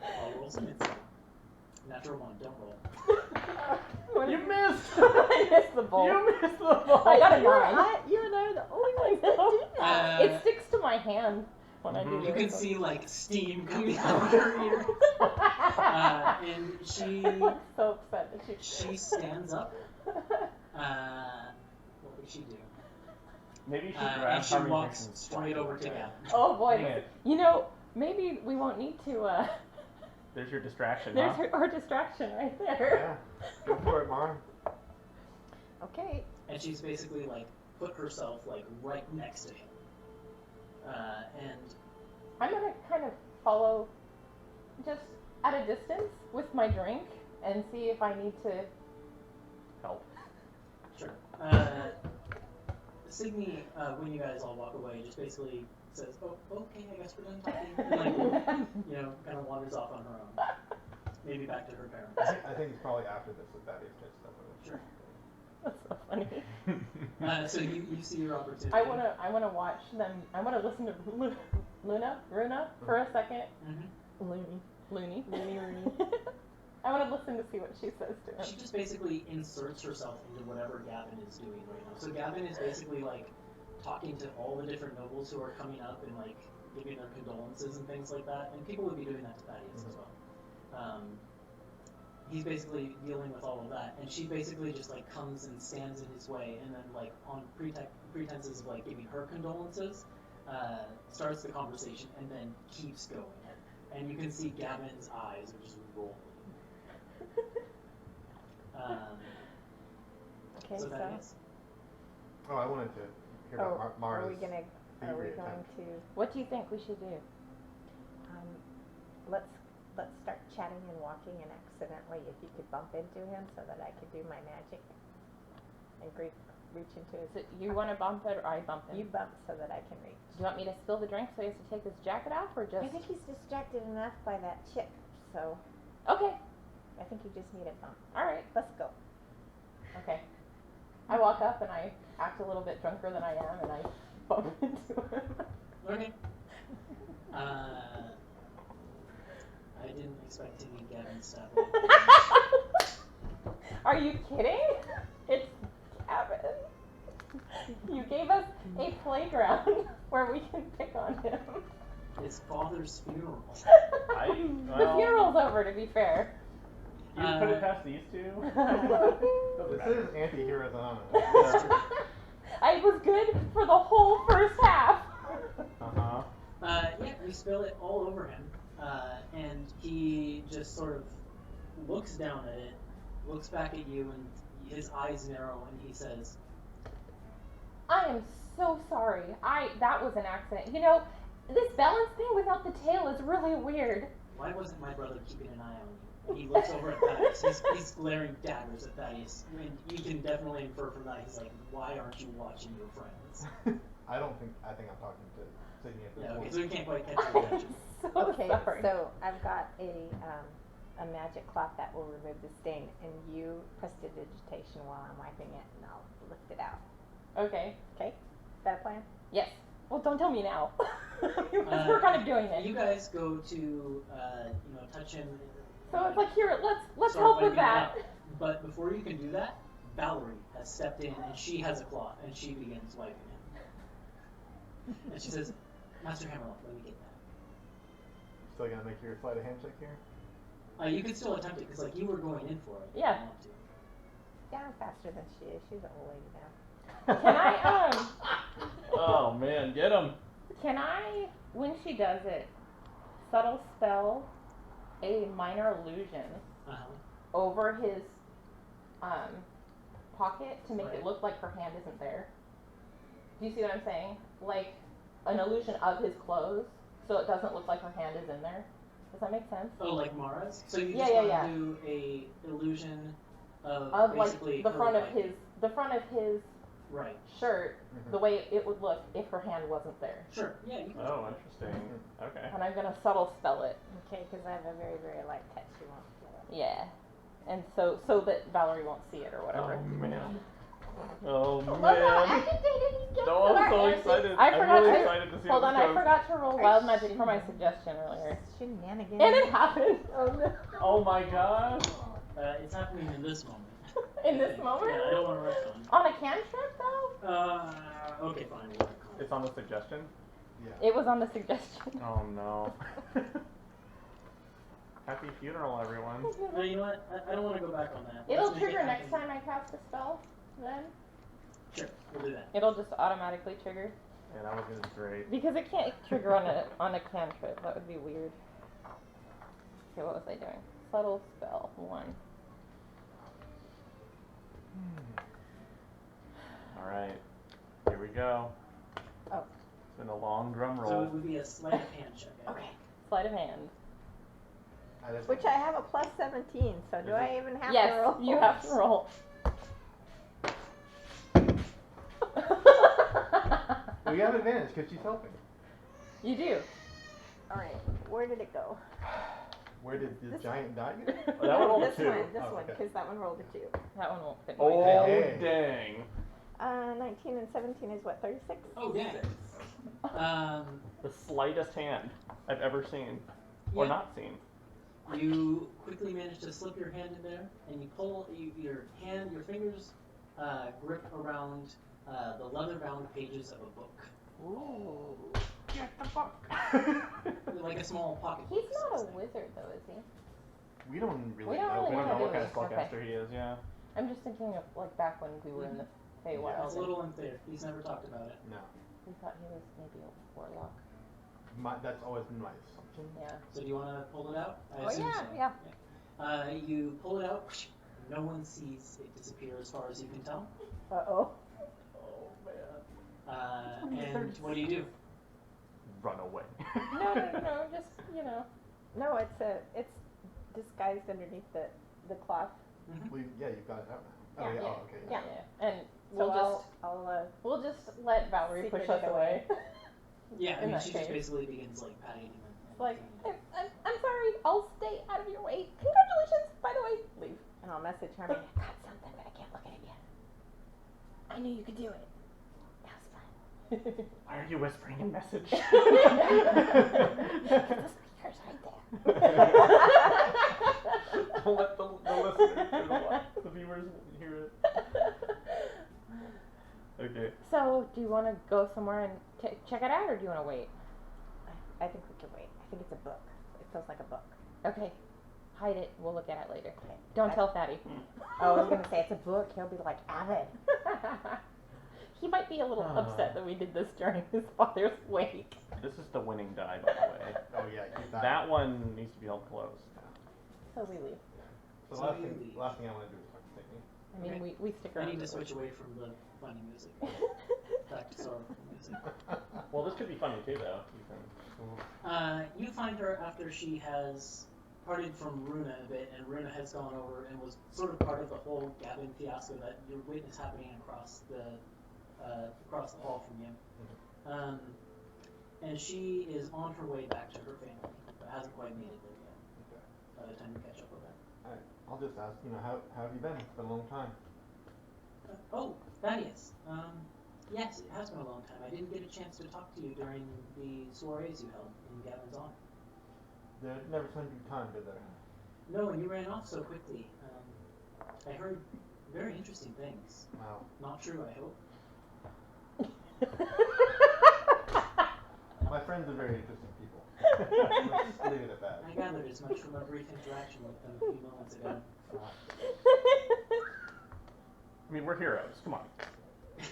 I'll roll some insight. Natural 1, don't roll. You missed! I missed the ball. You missed the ball! I got a 9. You and I are the only ones that do that. It sticks to my hand when I do this. You can see like steam coming out of her ear. And she I'm so upset that she stands up. What would she do? Maybe you should And grab she Harvey walks Nixon's straight over to Okay. Gavin. Oh boy. Dang it. You know, maybe we won't need to, There's your distraction, there's huh? our distraction right there. Yeah. Go for it, Mara. Okay. And she's basically like put herself like right next to him. And I'm gonna kind of follow just at a distance with my drink and see if I need to Help. sure. Signy, when you guys all walk away, just basically says, "Oh, okay, I guess we're done talking." Like, kind of wanders off on her own. Maybe back to her parents. I think it's probably after this that Thaddeus gets stuff with it. Sure. That's so funny. So you see your opportunity. I wanna watch them. I wanna listen to Runa for a second. Mm-hmm. Loony. Rooney. I wanna listen to see what she says to him. She just basically inserts herself into whatever Gavin is doing right now. So Gavin is basically like talking to all the different nobles who are coming up and like giving their condolences and things like that. And people would be doing that to Thaddeus as well. He's basically dealing with all of that, and she basically just like comes and stands in his way, and then like on pretenses of like giving her condolences, starts the conversation and then keeps going. And you can see Gavin's eyes are just rolling. Okay, So Thaddeus. Oh, I wanted to hear about Mara's are we going thievery to, attempt. What do you think we should do? let's start chatting and walking, and accidentally, if you could bump into him so that I could do my magic and reach into his. So you want to bump it or I bump him? You bump so that I can reach. Do you want me to spill the drink so he has to take his jacket off, or just? I think he's distracted enough by that chick, so Okay. I think you just need a bump. All right. Let's go. Okay. I walk up and I act a little bit drunker than I am, and I bump into him. Okay. I didn't expect to meet Gavin stuff. Are you kidding? It's Gavin. You gave us a playground where we can pick on him. His father's funeral. The funeral's over, to be fair. You put it past these two? This is Antiheroes Anonymous. That's true. I was good for the whole first half. Uh-huh. Yeah, you spill it all over him, and he just sort of looks down at it, looks back at you, and his eyes narrow, and he says, I am so sorry. That was an accident. You know, this balance thing without the tail is really weird. Why wasn't my brother keeping an eye on you? And he looks over at Thaddeus. He's glaring daggers at Thaddeus. I mean, you can definitely infer from that. He's like, why aren't you watching your friends? I think I'm talking to Sydney at this Yeah, okay, point. so we can't quite catch your attention. So Okay, sorry. so I've got a magic cloth that will remove the stain, and you prestidigitation while I'm wiping it, and I'll lift it out. Okay. Okay? Is that a plan? Yes. Well, don't tell me now. We're kind of doing it. You guys go to, touch him. So it's like, here, let's start help with wiping it that. out. But before you can do that, Valerie has stepped in, and she has a cloth, and she begins wiping him. And she says, Master Hammerlock, let me get that. Still gonna make your sleight of hand check here? You can still attempt it, because like you were going in for it. if you Yeah. want to. Yeah, I'm faster than she is. She's an old lady now. Can I, Oh man, get him! can I, when she does it, subtle spell a minor illusion Uh-huh. over his pocket to make Right. it look like her hand isn't there? Do you see what I'm saying? Like an illusion of his clothes, so it doesn't look like her hand is in there. Does that make sense? Oh, like Mara's? So you Yeah, just yeah, want yeah. to do a illusion of Of basically like the her front of wiping. the front of his Right. shirt, the way it would look if her hand wasn't there. Sure. Yeah, you can. Oh, interesting. Okay. And I'm gonna subtle spell it. Okay, because I have a very, very light touch. She won't feel it. Yeah. And so that Valerie won't see it or whatever. Oh man. Oh Look how man. agitated he gets No, in I'm our so energy. excited. I I'm forgot really to excited to see hold how on. this I goes. forgot to roll wild magic for my suggestion earlier, Shenanigans. and it happened. Oh no! Oh my gosh. It's happening in this moment. In this moment? Yeah, I don't want to rush On a cantrip though? on. Okay, fine. We'll work on it. It's on the suggestion? Yeah. It was on the suggestion. Oh no. Happy funeral, everyone. No, you know what? I don't want to go back on that. It'll Let's make it trigger next happen. time I cast a spell. Then Sure, we'll do that. it'll just automatically trigger Yeah, that was gonna be great. because it can't trigger on a cantrip. That would be weird. Okay, what was I doing? Subtle spell 1. Alright. Here we go. Oh. It's been a long drum So roll. it would be a sleight of hand check. I think. Okay. Sleight of hand. Which I have a plus 17, so do I even have to Yes, roll? you have to roll. Well, you have advantage because she's helping. You do. Alright, where did it go? Where did the This giant die? Oh, that one rolled a This 2. one, Oh, okay. because that one rolled a 2. That one won't fit. my Oh, tail. Hey. dang. 19 and 17 is what, 36? Oh, dang. The slightest hand I've ever seen. Or Yeah. not seen. You quickly manage to slip your hand in there, and you pull your fingers grip around the leather-bound pages of a book, Ooh. Get the book. like a small pocket. He's book, not a so to say. wizard though, is he? We don't really We don't know. really We don't know do what kind of we? Okay. spellcaster he is, yeah. I'm just thinking of like back when we were in the Feywild. Yeah, it's a and little unclear. He's never talked about it. No. we thought he was maybe a warlock. That's always been my assumption. Yeah. So do you want to pull it out? I Oh, assume yeah, so. yeah. You pull it out. No one sees it disappear as far as you can tell. Uh-oh. Oh man. And what do you do? Run away. No, just, you know. No, it's disguised underneath the cloth. Well, yeah, you've got it out now. Oh, Yeah. yeah. Yeah. Oh, okay. Yeah. And So we'll I'll just let Valerie push secret us it away. Yeah, I In mean, that she just case. basically begins like patting him. It's like, I'm sorry, I'll stay out of your way. Congratulations, by the way. Leave. and I'll message her. I got something, but I can't look at it yet. I knew you could do it. That was fun. Why are you whispering a message? The speaker's right there. Don't let the listeners hear the viewers hear it. Okay. So, do you want to go somewhere and check it out, or do you want to wait? I think we can wait. I think it's a book. It feels like a book. Okay. Hide it. We'll look at it later. Okay. Don't tell Fatty. Oh, I was gonna say it's a book. He'll be like avid. He might be a little upset that we did this during his father's wake. This is the winning die, by the way. Oh, yeah. Keep that. That one needs to be held close. So we leave. So So last you thing, leave. last thing I want to do is talk to Sydney. I mean, Okay. we stick I around. need to for switch away from the funny music. back to sorrowful music. Well, this could be funny too, though. You can... You find her after she has parted from Runa a bit, and Runa has gone over and was sort of part of the whole Gavin fiasco that you witness happening across the hall from you. And she is on her way back to her family, but hasn't quite made it there yet. Okay. By the time you catch up with her. Alright, I'll just ask, how have you been? It's been a long time. Thaddeus. Yes, it has been a long time. I didn't get a chance to talk to you during the soirees you held in Gavin's honor. They never seemed to be time, did they? No, and you ran off so quickly. I heard very interesting things. Wow. Not true, I hope. My friends are very interesting people. Let's leave it at that. I gathered as much from a brief interaction with them a few moments ago. I mean, we're heroes. Come on.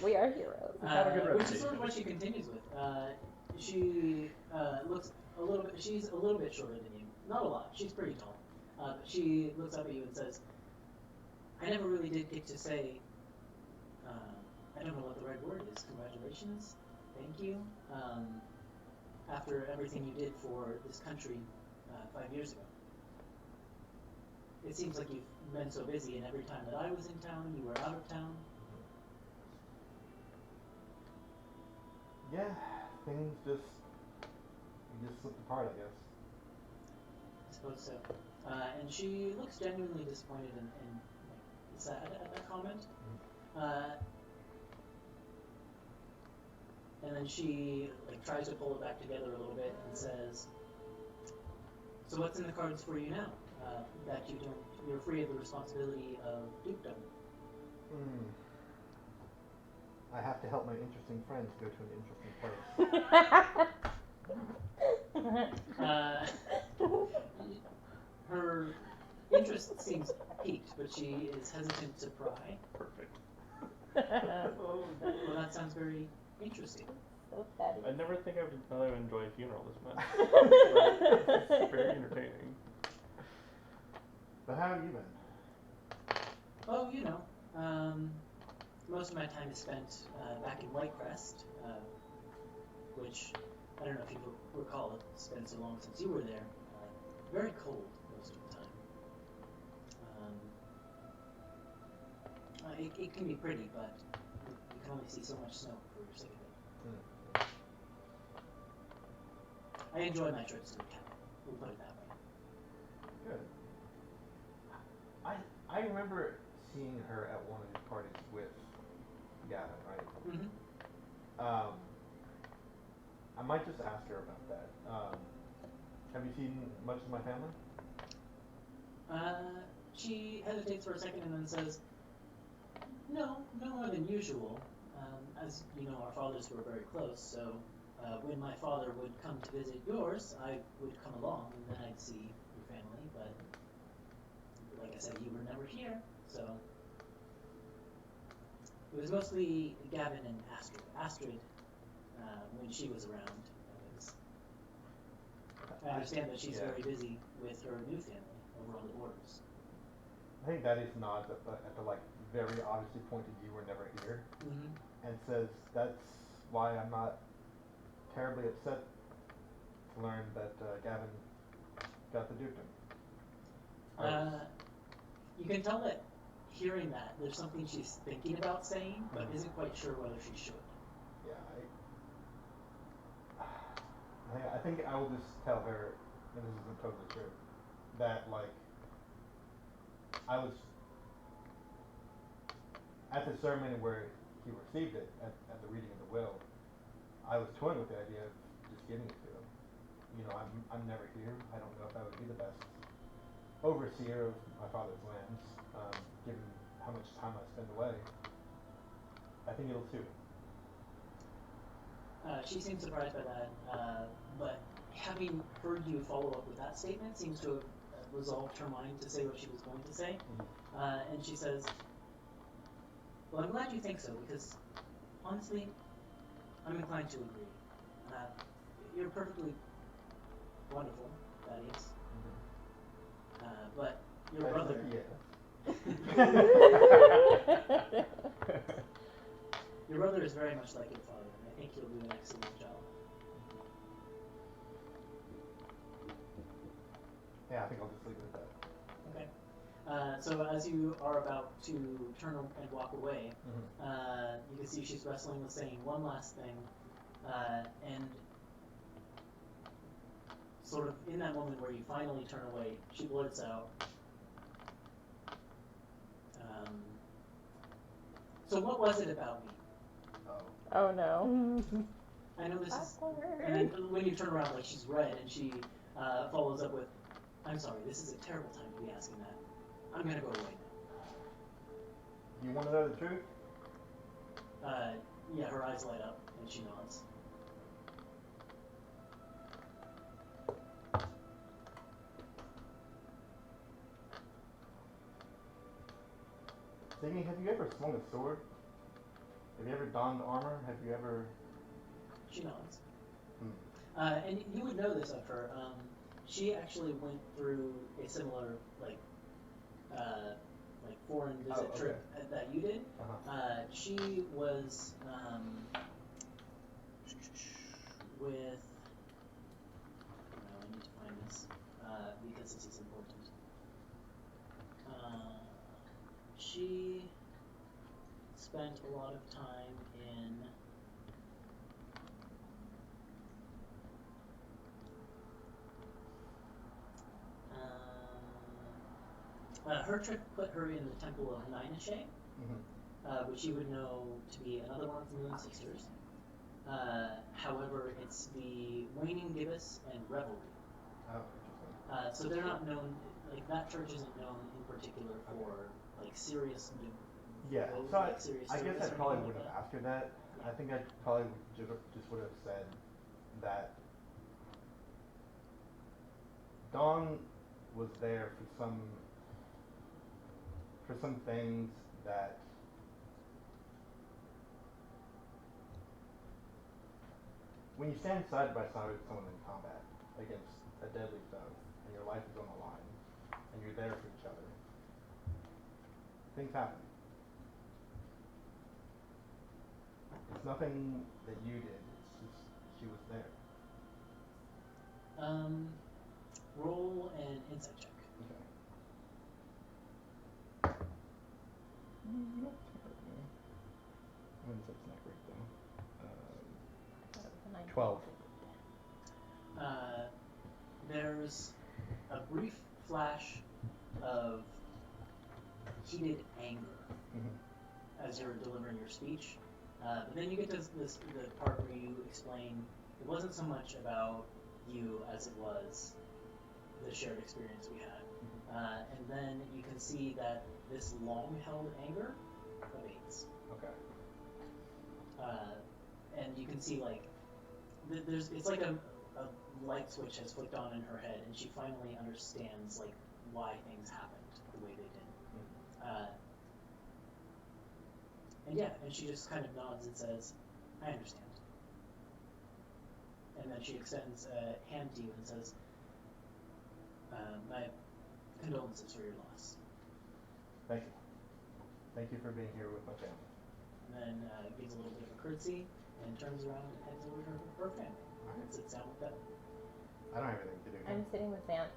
We are heroes. Have a good Which is sort reputation. of what she continues with. She looks a little bit. She's a little bit shorter than you. Not a lot. She's pretty tall. But she looks up at you and says, "I never really did get to say. I don't know what the right word is. Congratulations. Thank you. After everything you did for this country 5 years ago. It seems like you've been so busy, and every time that I was in town, you were out of town." Yeah, things just slipped apart, I guess. I suppose so. And she looks genuinely disappointed and sad at that comment. And then she tries to pull it back together a little bit and says, "So what's in the cards for you now? That you're free of the responsibility of dukedom." I have to help my interesting friends go to an interesting place. Her interest seems piqued, but she is hesitant to pry. Perfect. Well, that sounds very interesting. So sad. I never think I would enjoy a funeral this much. It's very entertaining. But how have you been? Oh, most of my time is spent back in Whitecrest, which, I don't know if you recall, it's been so long since you were there. Very cold most of the time. It can be pretty, but you can only see so much snow before you're sick of it. I enjoy my trips to the capital, we'll put it that way. Good. I remember seeing her at one of these parties with Gavin, right? Mm-hmm. I might just ask her about that. Have you seen much of my family? She hesitates for a second and then says, no more than usual. As you know, our fathers were very close, so when my father would come to visit yours, I would come along and then I'd see your family, but like I said, you were never here, so it was mostly Gavin and Astrid. Astrid, when she was around, I understand that she's very busy with her new family over on the borders. I think that is nods at the very obviously pointed you were never here, and says that's why I'm not terribly upset to learn that Gavin got the dukedom. You can tell that hearing that there's something she's thinking about saying, but isn't quite sure whether she should. Yeah, I think I will just tell her, and this isn't totally true, that I was at the ceremony where he received it at the reading of the will. I was toying with the idea of just giving it to him. I'm never here. I don't know if I would be the best overseer of my father's lands, given how much time I spend away. I think it'll suit. She seems surprised by that, but having heard you follow up with that statement seems to have resolved her mind to say what she was going to say. And she says, well, I'm glad you think so, because honestly, I'm inclined to agree. You're perfectly wonderful, that is. But your brother... Your brother is very much like your father, and I think he'll do an excellent job. Yeah, I think I'll just leave it at that. Okay. So as you are about to turn and walk away, you can see she's wrestling with saying one last thing, and sort of in that moment where you finally turn away, she blurts out, so what was it about me? Oh no. I know this is, Awkward. and then when you turn around, like she's red, and she follows up with, I'm sorry, this is a terrible time to be asking that. I'm gonna go away now. You want to know the truth? Yeah, her eyes light up, and she nods. Signy, have you ever swung a sword? Have you ever donned armor? Have you ever... She nods. Hmm. And you would know this of her. She actually went through a similar, like foreign visit trip that you did. She was with. No, I need to find this because this is important. She spent a lot of time in. Her trip put her in the temple of Nynashe, which you would know to be another one of the Moon Sisters. However, it's the Waning Gibbous and Revelry. Oh, interesting. So they're not known, like that church isn't known in particular for like serious Yeah, devotion, so like serious I guess service I or probably anything wouldn't like have asked her that. I think I probably just would have said that Dawn was there for some things that when you stand side by side with someone in combat against a deadly foe and your life is on the line and you're there for each other, things happen. It's nothing that you did, it's just she was there. Roll an insight check. Okay. Insight's not great though. 12. There's a brief flash of heated anger as you're delivering your speech, but then you get to the part where you explain it wasn't so much about you as it was the shared experience we had, and then you can see that this long-held anger abates. Okay. And you can see like it's like a light switch has flicked on in her head, and she finally understands like why things happened the way they did. And yeah, and she just kind of nods and says, "I understand." And then she extends a hand to you and says, "My condolences for your loss." Thank you. Thank you for being here with my family. And then gives a little bit of a curtsy and turns around and heads over to her family and sits down with them. I don't have anything to do here. I'm sitting with Zant,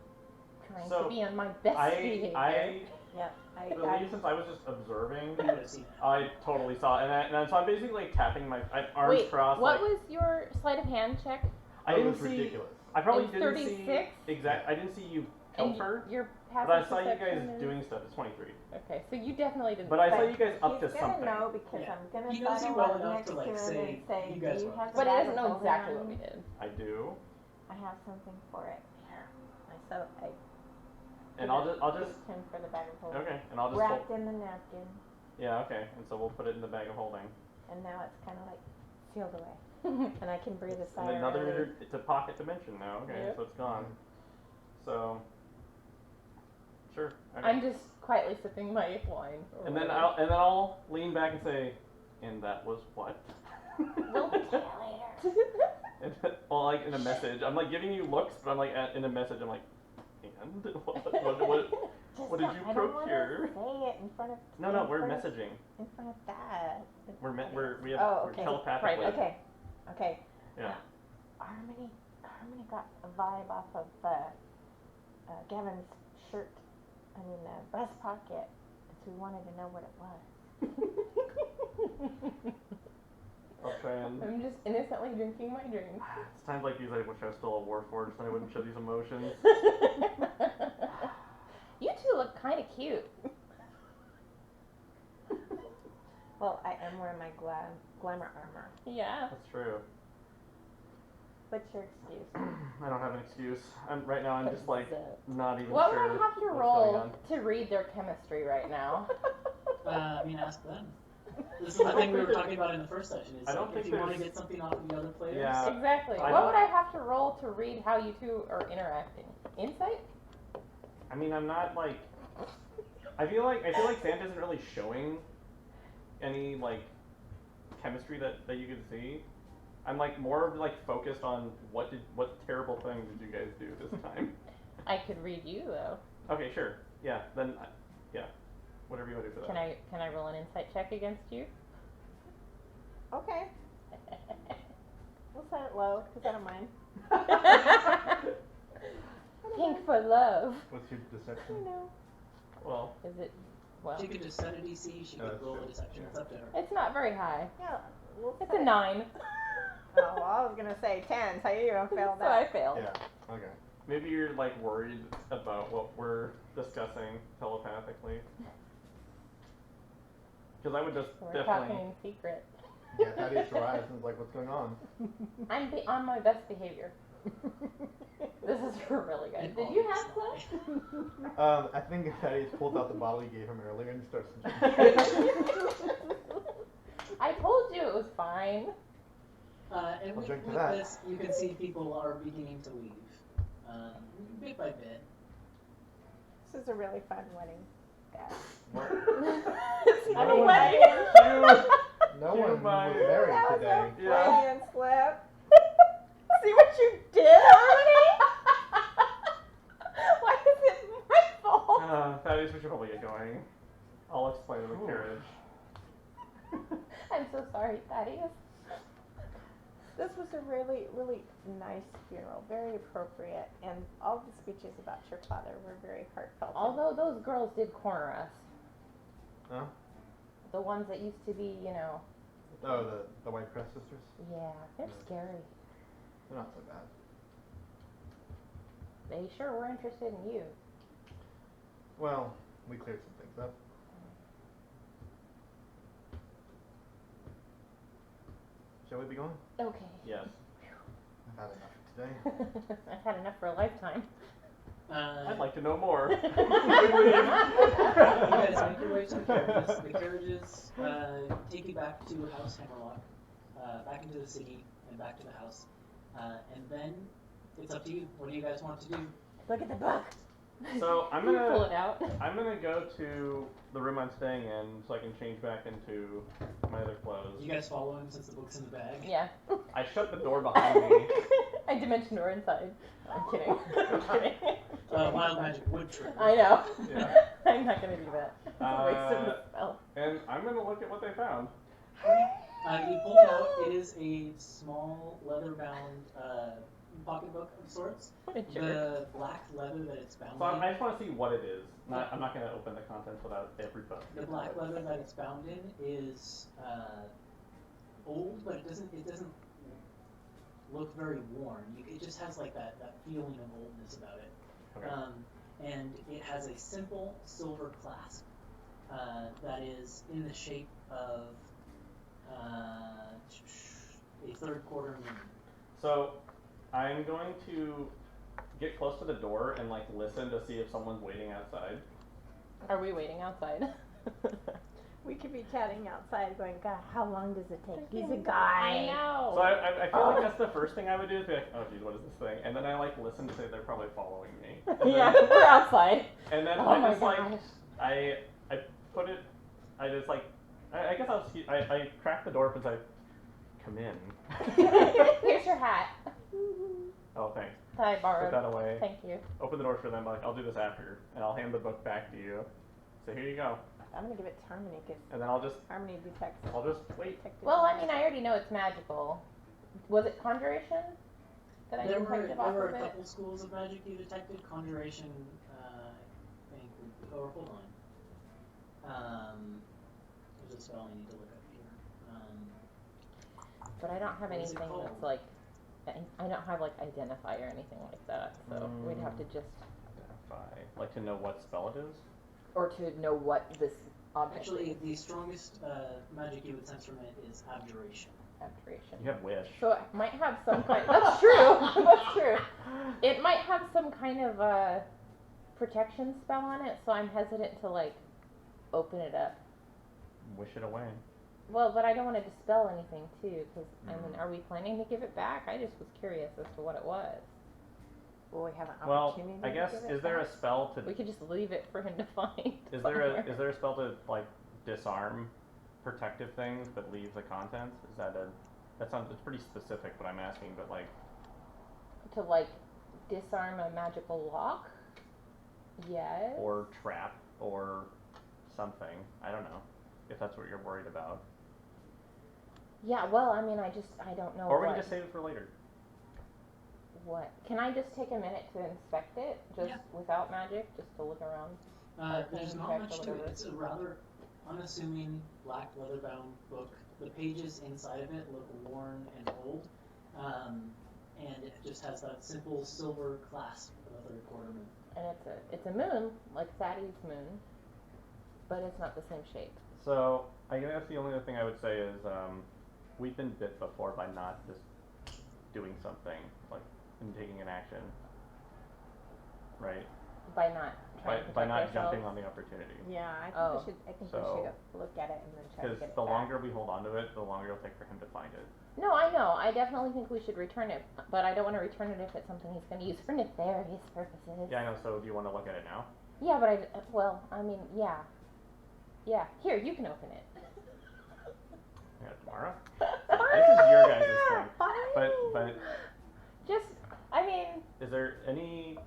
trying So, to be on my best behavior. Yeah, believe since I was just observing, You would have seen it. I totally saw it, and so I'm basically like tapping my arms Wait, crossed. what like, was your sleight of hand check? I It didn't was see. ridiculous. I probably It's didn't 36? see I didn't see you And help her, your but passive I saw you guys perception is- doing stuff. It's 23. Okay, so you definitely didn't. But I saw say- you guys up to He's something. gonna know because Yeah. I'm gonna He knows you sidle well up enough next to, like, him say, and say, you guys "Do you were have up the But he bag doesn't of know holding exactly on?" what we did. I do, I have something for it. Here. So I and I'll just asked him for the bag of holding. okay, and I'll just Wrapped in the napkin, yeah, okay, and so we'll put it in the bag of holding. and now it's kind of like sealed away, and I can breathe a sigh And of another, relief. it's a pocket dimension now. Okay, Yep. so it's gone. So, sure. Okay. I'm just quietly sipping my wine. or And then whatever. I'll lean back and say, and that was what? We'll get later. And, well, like in a message, I'm like giving you looks, but I'm like in a message, I'm like, and what? Just What did don't- you I don't wanna procure? say it in front of. No, in we're front of- messaging. In front of that. We have Oh, we're okay. telepathically. Okay. Okay. Yeah. Harmony got a vibe off of Gavin's shirt. I mean, breast pocket. So we wanted to know what it was. I'll try and. I'm just innocently drinking my drink. It's times like these I wish I was still a Warforged and I wouldn't show these emotions. You two look kind of cute. Well, I am wearing my glamour armor. Yeah. That's true. What's your excuse? I don't have an excuse. Right now I'm just like not even What sure would I have to what's going roll on. to read their chemistry right now? I mean, ask them. This is the thing we were talking about in the first session. Is I don't like, think if you want to there's- get something off of the other players. Yeah. Exactly. I What don't- would I have to roll to read how you two are interacting? Insight? I mean, I'm not like. I feel like Sam isn't really showing any like chemistry that you can see. I'm like more like focused on what terrible thing did you guys do this time? I could read you though. Okay, sure. Yeah, then yeah, whatever you want to do for that. Can I roll an insight check against you? Okay. We'll set it low because I don't mind. Pink for love. What's your I deception? know. Well, Is it? Well, She could just set a DC. She Oh, could roll a that's deception. true. It's up to her. it's not very high. Yeah. We'll It's set a it- 9. Oh, well, I was gonna say 10. So you don't fail So I that. failed. Yeah. Okay. maybe you're like worried about what we're discussing telepathically. Because I would just We're definitely. talking in secret. Yeah, Thaddeus arrives and is like, what's going on? I'm on my best behavior. This is really good. Did you have some? I think Thaddeus pulls out the bottle he gave him earlier and starts drinking. I told you it was fine. And I'll with, drink to with that. this, you can see people are beginning to leave, bit by bit. This is a really fun wedding. Yeah. It's not No a one- wedding. No Cue one my- was married That was today. a Yeah. Freudian slip. See what you did, Harmony? Why is it my fault? Thaddeus, we should probably get going. I'll explain in the Ooh. carriage. I'm so sorry, Thaddeus. This was a really, really nice funeral, very appropriate, and all the speeches about your father were very heartfelt. Although those girls did corner us. Huh? The ones that used to be, you know, Oh, the White Crest sisters? yeah, they're Yeah. scary. They're not so bad. They sure were interested in you. Well, we cleared some things up. Shall we be going? Okay. Yes. I've had enough for today. I've had enough for a lifetime. I'd like to know more. You guys make your way to the carriages. The carriages take you back to House Hammerlock, back into the city, and back to the house. And then it's up to you. What do you guys want to do? Look at the book. So I'm Pull gonna it out. go to the room I'm staying in so I can change back into my other clothes. You guys follow him since the book's in the bag? Yeah. I shut the door behind me. I dimension door inside. I'm kidding. I'm kidding. Wild magic would trigger. I know. Yeah. I'm not gonna do that. It's a waste of the spell. And I'm gonna look at what they found. You pull it out. It is a small leather-bound pocketbook of sorts. What a jerk. The black leather that it's bound So I in. just want to see what it is. I'm not gonna open the contents without every book. The black leather that it's bound in is old, but it doesn't look very worn. It just has like that feeling of oldness about it. Okay. And it has a simple silver clasp that is in the shape of a third quarter moon. So I'm going to get close to the door and like listen to see if someone's waiting outside. Are we waiting outside? We could be chatting outside going, God, how long does it take? He's a I guy. know. So I feel like that's the first thing I would do is be like, oh geez, what is this thing? And then I like listen to say they're probably following me. And Yeah, then, we're outside. and then Oh I my just like gosh. I put it. I just like I guess I crack the door open and I come in. Here's your hat. Oh thanks. that I put borrowed. that away, Thank you. open the door for them, like, I'll do this after, and I'll hand the book back to you. So here you go. I'm gonna give it to Harmony because And then I'll just Harmony detects. wait. detected Well, I magic. mean, I already know it's magical. Was it conjuration that I There were detected off a of it? couple schools of magic you detected. Conjuration, I think. Or hold on. There's a spell I need to look up here. But I don't have What is it anything called? that's like, I don't have like identify or anything like that. So we'd have to just, Identify. Like to know what spell it is? or to know what this object Actually, is. the strongest magic you would sense from it is abjuration. Abjuration. You have wish. So it might have some kind. That's true. That's true. It might have some kind of protection spell on it, so I'm hesitant to like open it up. Wish it away. Well, but I don't want to dispel anything too, because I mean, are we planning to give it back? I just was curious as to what it was. Will we have an Well, opportunity? I guess to give it is there a back? spell to We could just leave it for him to find. is somewhere. there a spell to like disarm protective things but leave the contents? Is that that sounds it's pretty specific what I'm asking, but like To like disarm a magical lock? Yes. or trap or something. I don't know if that's what you're worried about. Yeah, well, I mean, I don't know Or we what. can just save it for later. What? Can I just take a minute to inspect it, just Yeah. without magic, just to look around? There's Arcane not check much or to it. whatever. It's a rather unassuming black leather-bound book. The pages inside of it look worn and old, and it just has that simple silver clasp of a third-quarter moon. And it's a moon, like Sattie's moon, but it's not the same shape. So I guess the only other thing I would say is we've been bit before by not just doing something like and taking an action, right? By not trying to By protect not ourselves. jumping on the opportunity. Yeah, I think Oh. we should. I think So- we should look at it and then try to Because get it the back. longer we hold on to it, the longer it'll take for him to find it. No, I know. I definitely think we should return it, but I don't want to return it if it's something he's going to use for nefarious purposes. Yeah, I know. So do you want to look at it now? Yeah, but I mean, yeah. Yeah, here, you can open it. Yeah, tomorrow. This is your guys' thing. Fine. But Just, I mean, is there any?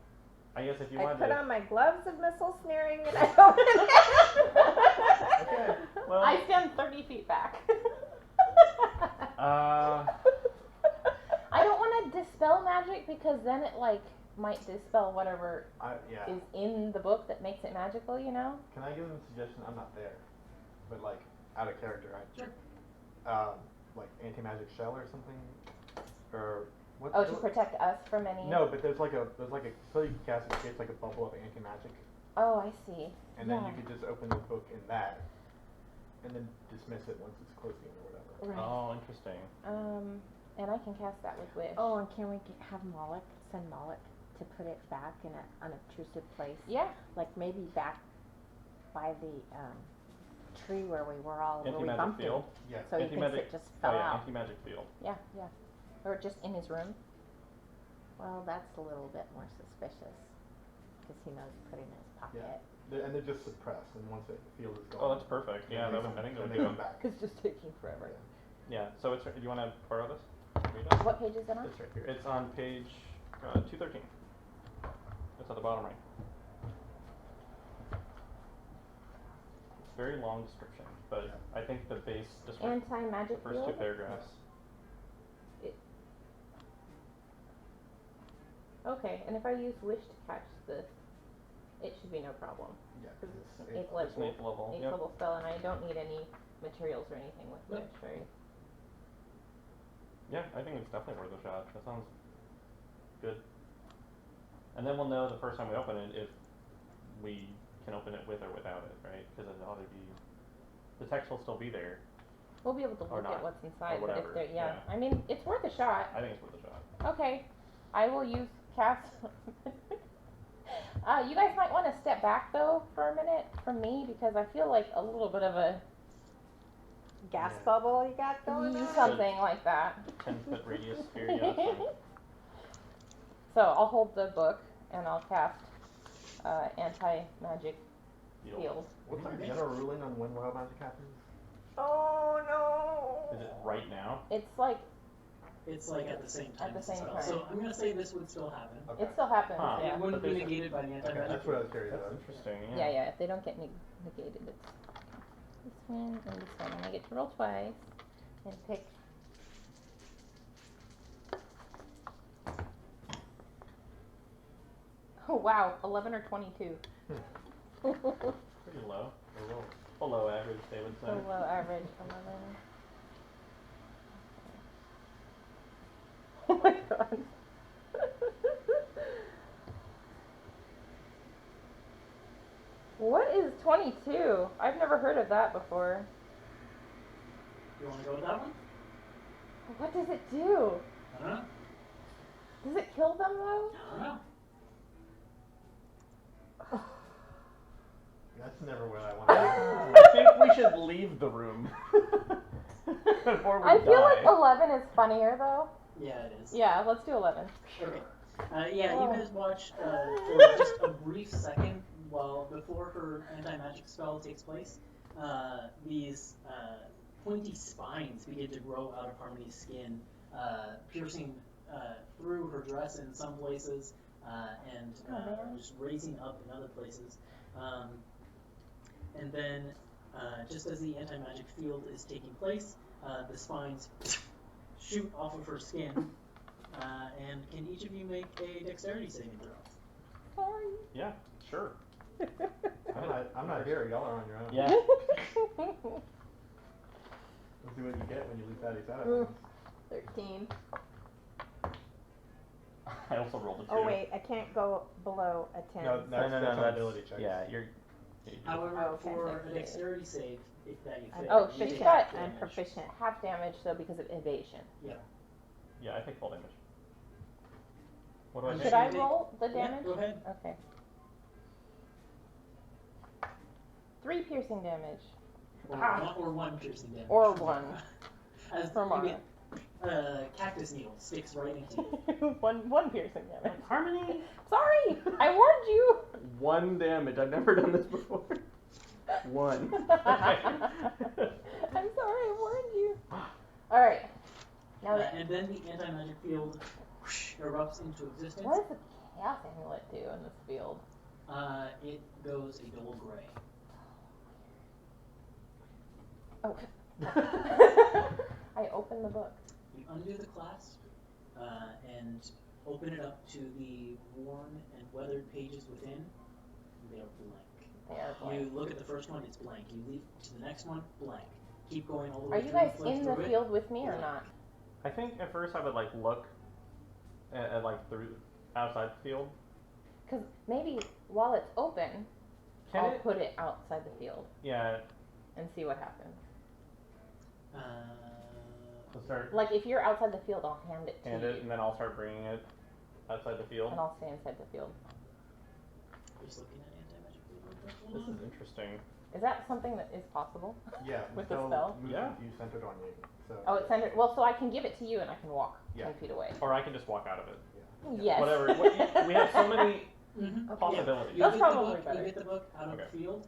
I guess if you I wanted put to. on my gloves of missile snaring and I open it. Okay. Well. I stand 30 feet back. Uh. I don't want to dispel magic because then it like might dispel whatever Yeah. is in the book that makes it magical, you know? Can I give them a suggestion? I'm not there, but like out of character, right? Sure. Like anti-magic shell or something, or what? Oh, to protect us from any. No, but there's like a so you can cast it creates like a bubble of anti-magic, Oh, I see. and then Yeah. you could just open the book in that, and then dismiss it once it's closed in or whatever. Right. Oh, interesting. And I can cast that with wish. Oh, and can we have Moloch send Moloch to put it back in an unobtrusive place? Yeah. Like maybe back by the tree where we were all where we Anti-magic bumped field. it. Yeah. So he thinks Anti-magic- it just fell Oh yeah, out. anti-magic field. Yeah, yeah. Or just in his room. Well, that's a little bit more suspicious because he knows he put it in his pocket. And they're just suppressed, and once the field is gone. Oh, that's perfect. Yeah, that would, I think that then would they do come it. back. It's just taking forever. Yeah. So it's. Do you want to borrow this? Read it? What page is it on? It's right here. It's on page 213. It's at the bottom right. It's a very long description, but I think the base description, the Anti-magic first two field? paragraphs. Okay, and if I use wish to catch this, it should be no problem. Yeah, Because it's it's eighth eighth It's an eighth level. eighth Yep. level spell, and I don't need any materials or anything with Nope. wish, right? Yeah, I think it's definitely worth a shot. That sounds good. And then we'll know the first time we open it if we can open it with or without it, right? Because it'll either be the text will still be there. We'll be able to Or look not, at what's inside, or but if whatever, there, yeah. yeah. I mean, it's worth a shot. I think it's worth a shot. Okay, I will use cast. You guys might want to step back though for a minute from me because I feel like a little bit of a Gas Yeah. bubble you got going on? something like that. 10-foot radius sphere. Yeah, that's fine. So I'll hold the book and I'll cast anti-magic field. What's our general ruling on when wild magic happens? Oh no! Is it right now? It's like It's like at the same time At the as the same spell. time. So I'm gonna say this would still happen. Okay. It still happens, Huh. yeah. It wouldn't But be there's- negated by the Okay, anti-magic. that's what I was curious That's about. interesting. Yeah, yeah, if they don't get negated, it's this one and this one. And I get to roll twice and pick. Oh wow, 11 or 22. Pretty low. A little below average, they would say. Below average, 11. Oh my god. What is 22? I've never heard of that before. You want to go with that one? What does it do? I don't know. Does it kill them though? I don't know. That's never what I want to I think we should leave the room before we I die. feel like 11 is funnier though. Yeah, it is. Yeah, let's do 11. Okay. Yeah, Oh. you guys watch for just a brief second before her anti-magic spell takes place. These pointy spines begin to grow out of Harmony's skin, piercing through her dress in some places, and just raising up in other places. And then, just as the anti-magic field is taking place, the spines shoot off of her skin. And can each of you make a dexterity saving throw? Sorry. Yeah, sure. I'm not here. Y'all are on your own. Yeah. Let's see what you get when you leave Patty's out. 13. I also rolled a 2. Oh wait, I can't go below a 10. No, that's an that's ability check. Yeah, you're. However, Oh, okay. for a dexterity save, if that you fail, Oh, you she's take got- half I'm damage. proficient. Half damage though because of evasion. Yeah, I take full damage. What do I Should take? Should I take- roll the Yeah, damage? go ahead. Okay. 3 piercing damage. Or one piercing damage. Or 1. As For you Mara. get, cactus needle sticks right into you. one piercing damage. Harmony. Sorry, I warned you. 1 damage. I've never done this before. 1. I'm sorry, I warned you. All right. Now that, And then the anti-magic field whoosh, erupts into existence. what does the chaos amulet do in this field? It goes a dull gray. Oh. I open the book. You undo the clasp and open it up to the worn and weathered pages within. They are blank. They are blank. You look at the first one, it's blank. You leap to the next one, blank. Keep going all the Are way you through. guys flip in the through it. field with me or Blank. not? I think at first I would like look at like through outside the field. Because maybe while it's open, Can I'll it? put it outside the field Yeah. and see what happens. I'll start Like if you're outside the field, I'll hand it to hand you, it, and then I'll start bringing it outside the field. and I'll stay inside the field. Just looking at anti-magic field. This is interesting. Is that something that is possible? Yeah. With the still spell? moves Yeah. You centered on you. So. Oh, it's centered. Well, so I can give it to you, and I can walk Yeah. 10 feet away. Or I can just walk out of it. Yes. Whatever. We have so many Mm-hmm. possibilities. You That's get the probably book. better. You get the book out of Okay. the field.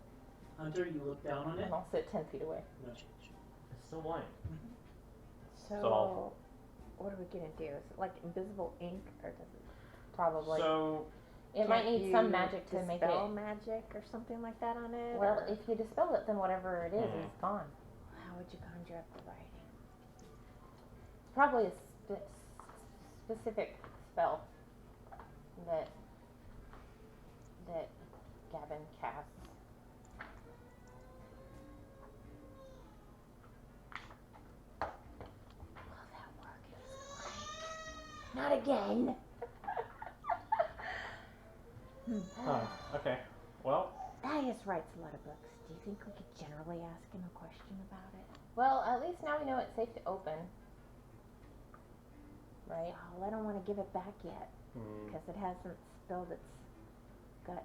Hunter, you look down on it. And I'll sit 10 feet away. No change. It's still blank. So, So- what are we gonna do? Is it like invisible ink, or does it? Probably. So it might can't need some you magic to make dispel it. magic or something like that on it? Well, or if you dispel it, then whatever it is gone. how would you conjure up the writing? It's probably a specific spell that Gavin casts. Will that work? Not again. okay. Well, Thaddeus writes a lot of books. Do you think we could generally ask him a question about it? Well, at least now we know it's safe to open. Right? Well, I don't want to give it back yet hmm, because it hasn't spilled its guts.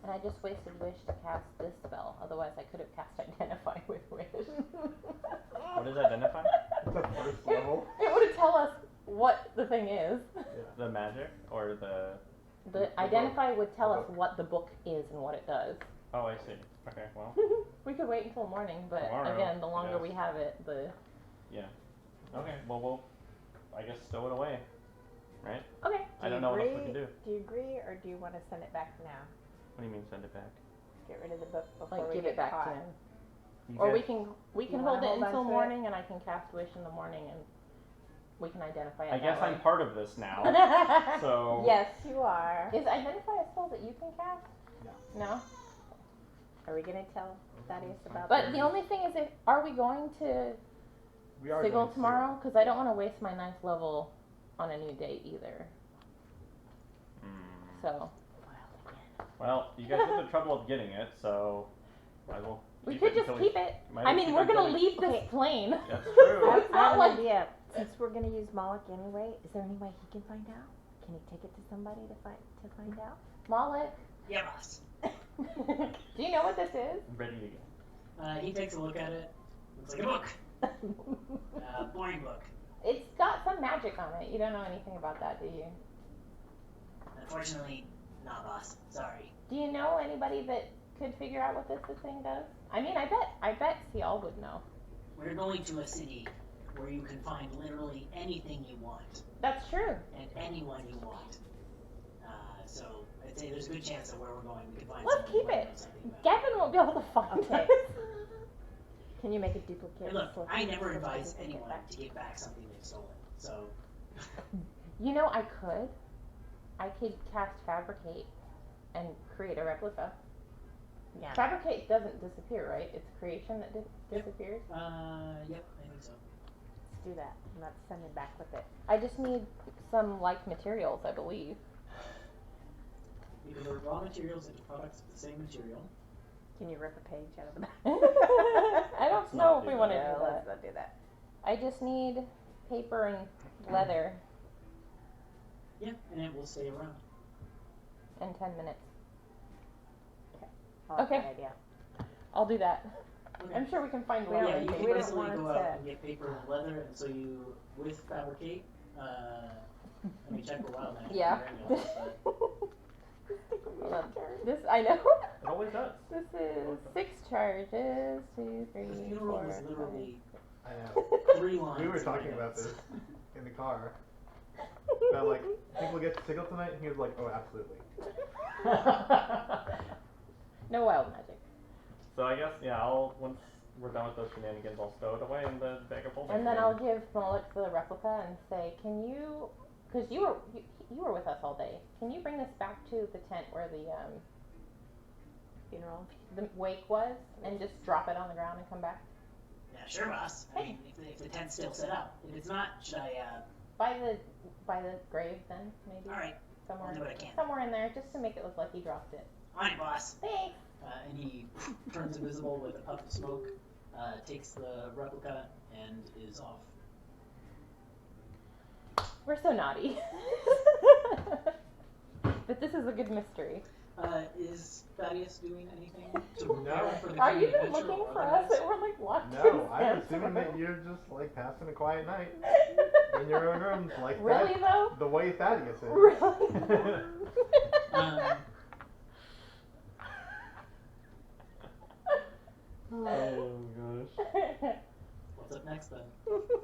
And I just wasted wish to cast this spell. Otherwise, I could have cast Identify with Wish. what is identify? It's a first level. It would tell us what the thing is. The magic or the? The Identify would tell us what the book is and what it does. Oh, I see. Okay. Well, We could wait until morning, but Tomorrow, again, the longer yes. we have it, the yeah. Okay, well, we'll, I guess, stow it away, right? Okay. I don't know what else we can do. Do you agree, or do you want to send it back now? What do you mean send it back? Get rid of the book before Like we give get it back caught. to him. You Or guys- we can You hold wanna it hold on until to it? morning, and I can cast wish in the morning, and we can identify it. I guess that I'm way. part of this now, so. Yes, you are. Is identify a spell that you can cast? No. No. Are we gonna tell Thaddeus about But this? the only thing is, are we going to We are sigil going to tomorrow? Because I don't want to waste my 9th level on a new day either. So Well, you guys had the trouble of getting it, so might as well. we keep could it just until keep it. might I as well mean, keep we're it gonna until we- leave this plane. That's true. It's I not have like an idea. Since we're gonna use Moloch anyway, is there any way he can find out? Can he take it to somebody to find out? Moloch. Yeah, boss. Do you know what this is? I'm ready to go. He takes a look at it. Looks like a book. Boring book. It's got some magic on it. You don't know anything about that, do you? Unfortunately, not boss. Sorry. Do you know anybody that could figure out what this thing does? I mean, I bet Cial would know. We're going to a city where you can find literally anything you want That's true. and anyone you want. So I'd say there's a good chance that where we're going we can find Let's someone keep who it. knows something about Gavin won't be able to find Okay. us. Can you make a duplicate? Hey, look, so I he never can advise get anyone back? to give back something they've stolen. So You know, I could cast Fabricate and create a replica. Yeah. Fabricate doesn't disappear, right? It's creation that disappears. yep, I think so. Let's do that. I'm not sending back with it. I just need some like materials, I believe. You can convert raw materials into products of the same material. Can you rip a page out of the back? I don't Let's know not if we do want to that. do let's that. not do that. I just need paper and leather Yeah, and it will stay around. in 10 minutes. I like Okay. that idea. I'll do that. Okay. I'm sure we can find We leather Yeah, and you can paper. we don't basically want go it out to- and get paper and leather, and so you, with Fabricate, let me check for wild magic. Yeah. But Hold on. This, I know. It always does. This is 6 charges. 2, 3, the 4, funeral was 5. literally I know. 3 lines. We were in talking my about notes. this in the car. That like, think we'll get sigil tonight? And he was like, oh, absolutely. No wild magic. So I guess, yeah, once we're done with those shenanigans, I'll stow it away in the bag of holding. And then I'll give Moloch the replica and say, can you, because you were with us all day, can you bring this back to the tent where Funeral. the wake was, and just drop it on the ground and come back? Yeah, sure, boss. I mean, if the tent's still set up. If it's not, should I, By the grave then, maybe? alright, Somewhere, I'll do what I can. somewhere in there, just to make it look like he dropped it. On it, boss. Thanks! And he turns invisible with a puff of smoke, takes the replica, and is off. We're so naughty. But this is a good mystery. Is Thaddeus doing anything to No. prepare for the Are coming you adventure looking or for us? otherwise? That we're like locked No, in I'm this assuming that room? you're just like passing a quiet night in your own rooms, like Really that, though? the way Thaddeus is. Really? Oh gosh. What's up next then?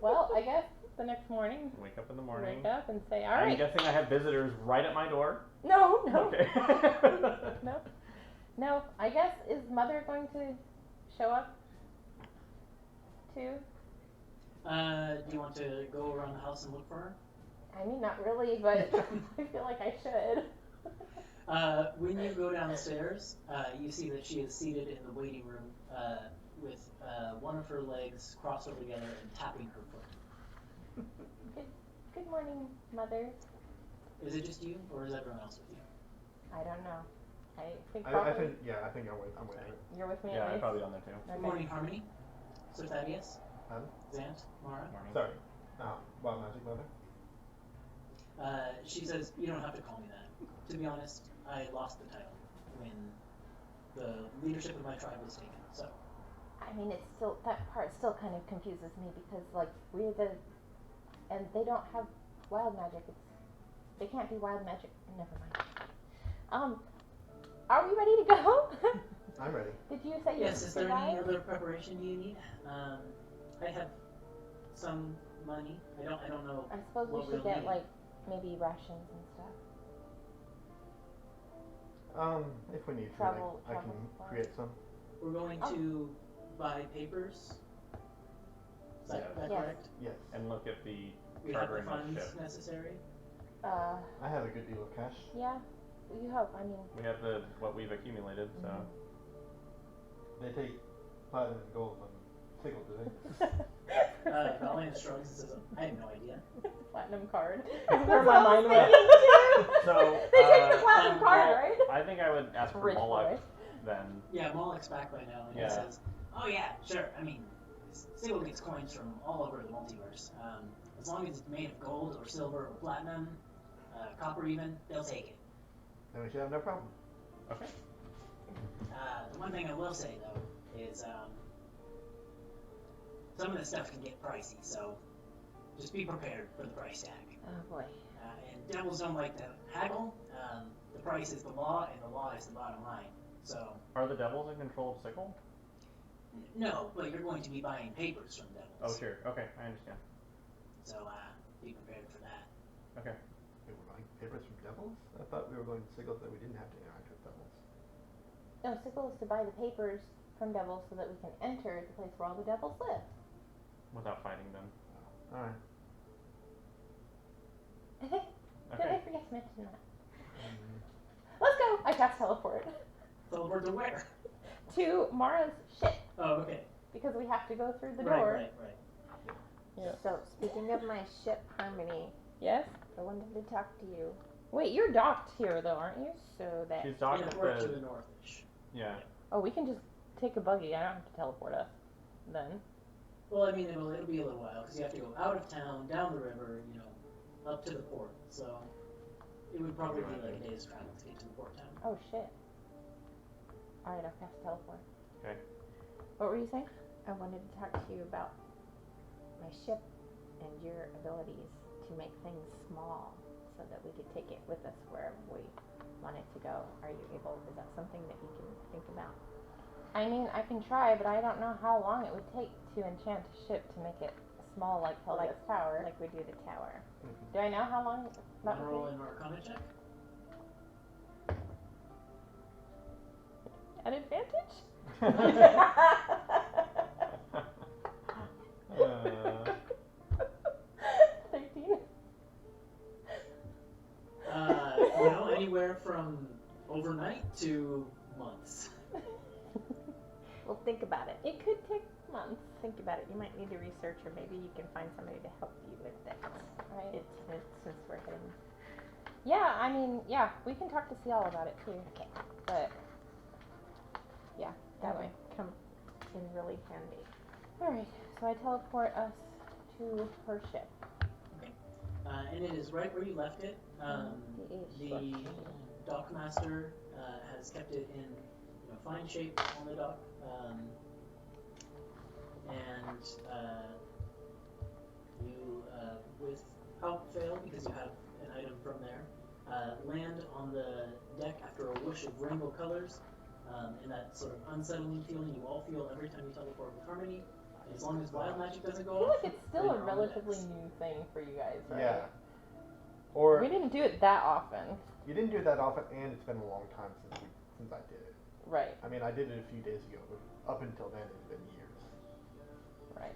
Well, I guess the next morning, Wake up in the morning. wake up and say, I'm alright. guessing I have visitors right at my door. No, no. Okay. No. No, I guess, is Mother going to show up too? Do you want to go around the house and look for her? I mean, not really, but I feel like I should. When you go downstairs, you see that she is seated in the waiting room with one of her legs crossed over together and tapping her foot. Good morning, Mother. Is it just you, or is everyone else with you? I don't know. I think I probably think, yeah, I think I'm with it. you're with me Yeah, at I'm least. probably on there too. Good Okay. morning, Harmony. So Thaddeus, Huh? Zant, Mara. Morning. Sorry. Wild magic mother. She says, you don't have to call me that. To be honest, I lost the title when the leadership of my tribe was taken, so. I mean, it's still, that part still kind of confuses me because, like, we're the, and they don't have wild magic. They can't be wild magic. Never mind. Are we ready to go? I'm ready. Did you say Yes, is there did I? any other preparation you need? I have some money. I don't know. I suppose we What should we'll get need. like maybe rations and stuff. If we need food, Travel I can supplies. create some. We're going Oh. to buy papers. Is that Yes. Yes. correct? Yes. And look at the We have the chartering of funds ship. necessary. I have a good deal of cash. Yeah. You have. I mean. We have what we've accumulated, so. They take platinum and gold and sickle, do they? Colleen shrugs and says, I have no idea. Platinum card. That's Where what my I was mind went. So, They take the uh, platinum card, well, right? I think I would ask for Rich Moloch boy. then. Yeah, Moloch's back by now, and he Yeah. says, oh yeah, sure, I mean, Sigil gets coins from all over the multiverse. As long as it's made of gold or silver or platinum, copper even, they'll take it. Then we should have no problem. Okay. The one thing I will say, though, is some of this stuff can get pricey, so just be prepared for the price tag. Oh boy. And devils don't like to haggle. The price is the law, and the law is the bottom line. So, Are the devils in control of Sickle? no, but you're going to be buying papers from devils. Oh, sure. Okay, I understand. So, be prepared for that. Okay. Wait, we're buying papers from devils? I thought we were going to signals that we didn't have to interact with devils. No, Sickle is to buy the papers from devils so that we can enter the place where all the devils live. Without fighting them. Alright. Did Okay. I forget to mention that? Let's go! I cast teleport Teleport to where? to Mara's ship Oh, okay. because we have to go through the Right, door. right. Yeah. So, speaking of my ship, Harmony, Yes? I wanted to talk to you Wait, you're docked here though, aren't you? so that She's talking Yeah, to we're to the. the northish. Yeah. Oh, we can just take a buggy. I don't have to teleport us. Then. Well, I mean, it'll be a little while because you have to go out of town, down the river, up to the port. So it would probably be like a day's travel to get to the port town. Oh shit. Alright, I'll cast teleport. Okay. What were you saying? I wanted to talk to you about my ship and your abilities to make things small so that we could take it with us wherever we want it to go. Are you able, is that something that you can think about? I mean, I can try, but I don't know how long it would take to enchant a ship to make it small like Helga's tower. Like we do the tower. Do I know how long that Wanna would roll take? an Arcana check? An advantage? Uh, 13. Anywhere from overnight to months. Well, think about it. It could take months, Think about it. You might need to research, or maybe you can find somebody to help you with that. right? Since we're heading. Yeah, I mean, yeah, we can talk to Cial about it too. Okay. But, yeah, That anyway. would come in really handy. Alright, so I teleport us to her ship. And it is right where you left it. The dockmaster has kept it in fine shape on the dock. You, without fail, because you have an item from there, land on the deck after a whoosh of rainbow colors, and that sort of unsettling feeling you all feel every time you teleport with Harmony. And as long as wild magic doesn't I go feel off, like it's still then a you're on the relatively decks. new thing for you guys, right? Yeah. Or We didn't do it that often. you didn't do it that often, and it's been a long time since I did it. Right, I mean, I did it a few days ago, but up until then, it's been years. right.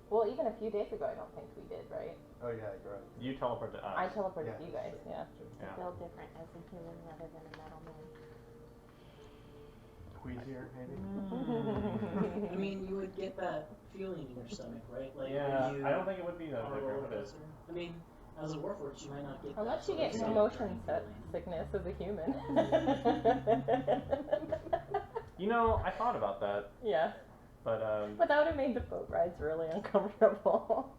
Well, even a few days ago, I don't think we did, right? Oh yeah, you're right. you teleport to us. I teleported Yeah, you guys, that's yeah. true. Yeah. Feel different as a human rather than a metal man. Queasier, maybe. I mean, you would get that feeling in your stomach, right? Like Yeah, when you I don't think it would be that are a different, roller would it? coaster. I mean, as a warforged, you might not get Unless that you sort of get stomach motion turning sickness as a human. You know, I thought about that, Yeah, but but that would have made the boat rides really uncomfortable.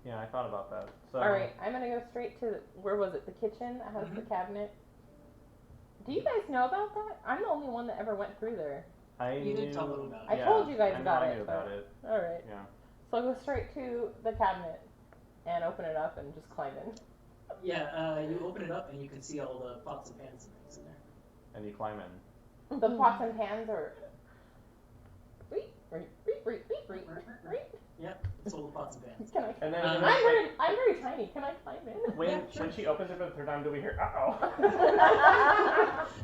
yeah, I thought about that. So Alright, I'm gonna go straight to, where was it, the kitchen that has the cabinet? Do you guys know about that? I'm the only one that ever went through there. I You did knew, tell them about it. I yeah, told you guys I know about I it, knew but- about it. Alright, Yeah. so I'll go straight to the cabinet and open it up and just climb in. Yeah, you open it up and you can see all the pots and pans and things in there. And you climb in. The pots and pans are... Wait. Yep, it's full of pots and pans. Can I? And then Um, I'm very tiny. Can I climb in? when Yeah, sure. when she opens it for the third time, do we hear uh-oh?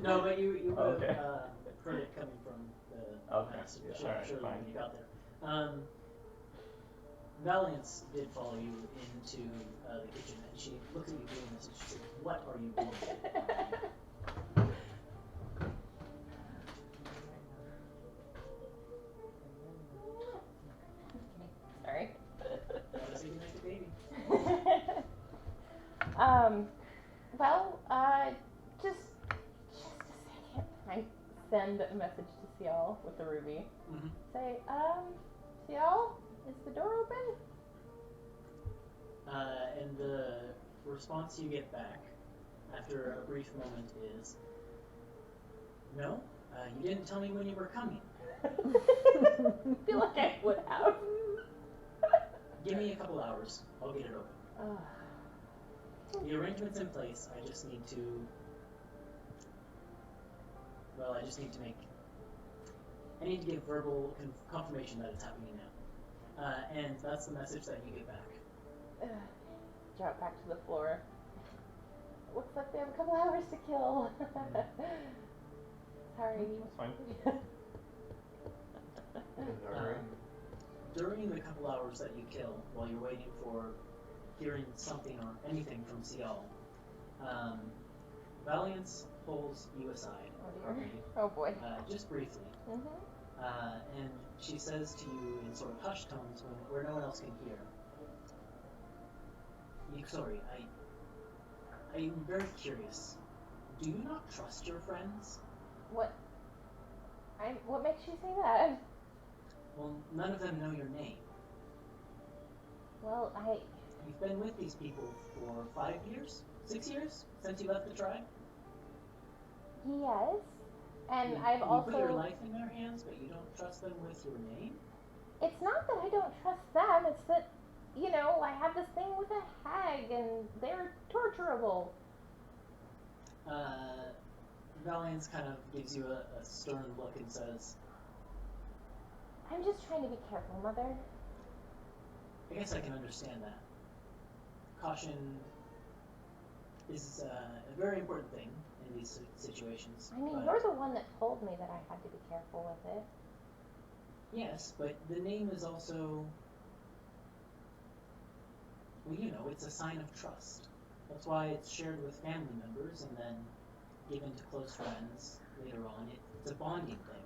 No, but you would Okay. have heard it coming from the Okay. master. Yeah, Sure, alright, surely fine. when you got there. Valiance did follow you into the kitchen, and she looks at you doing this, and she says, "What are you doing?" Sorry. Gotta say goodnight to baby. Well, just a second. I send a message to Ciel with the ruby. Mm-hmm. Say, Ciel, is the door open? And the response you get back after a brief moment is, "No, you didn't tell me when you were coming. I feel like I would have. Give me a couple hours. I'll get it open. The arrangement's in place. I just need to I need to give verbal confirmation that it's happening now. And that's the message that you get back. Drop back to the floor. Looks like they have a couple hours to kill. Sorry. That's fine. Alright. During the couple hours that you kill, while you're waiting for hearing something or anything from Ciel, Valiance pulls you aside, Oh dear. Oh boy. just briefly, and she says to you in sort of hushed tones where no one else can hear, "Sorry, I'm very curious. Do you not trust your friends?" What makes you say that? Well, none of them know your name. Well, You've been with these people for 5 years? 6 years? Since you left the tribe? yes. And You- I've you also put your life in their hands, but you don't trust them with your name? It's not that I don't trust them, it's that, I have this thing with a hag and they're torturable. Valiance kind of gives you a stern look and says, I'm just trying to be careful, Mother. I guess I can understand that. Caution is a very important thing in these situations. I mean, but- you're the one that told me that I had to be careful with it. Yes, but the name is also, well, it's a sign of trust. That's why it's shared with family members and then given to close friends later on. It's a bonding thing.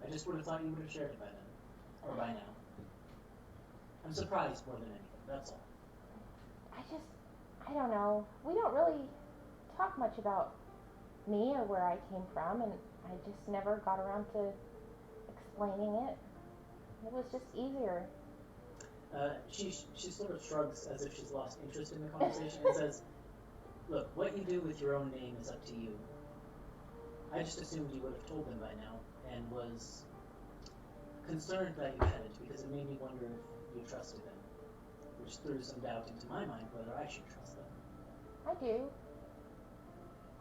I just would have thought you would have shared it by then, or by now. I'm surprised more than anything, that's all. I don't know. We don't really talk much about me or where I came from, and I just never got around to explaining it. It was just easier. She sort of shrugs as if she's lost interest in the conversation and says, "Look, what you do with your own name is up to you. I just assumed you would have told them by now, and was concerned that you hadn't because it made me wonder if you trusted them, which threw some doubt into my mind whether I should trust them." I do.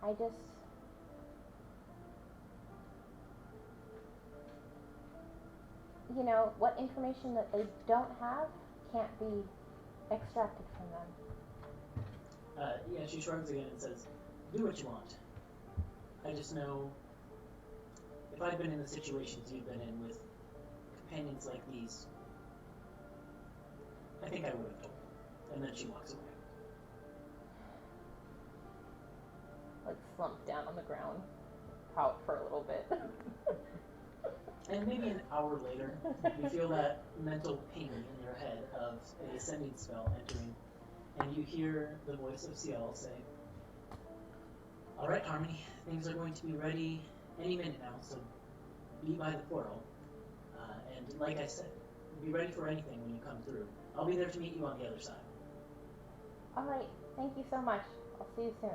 I just... what information that they don't have can't be extracted from them. Yeah, she shrugs again and says, "Do what you want. I just know if I'd been in the situations you've been in with companions like these, I think I would have told them." And then she walks away. Like, slump down on the ground, pout for a little bit. And maybe an hour later, you feel that mental ping in your head of a ascending spell entering, and you hear the voice of Ciel say, "All right, Harmony, things are going to be ready any minute now, so be by the portal. And like I said, be ready for anything when you come through. I'll be there to meet you on the other side." Alright, thank you so much. I'll see you soon.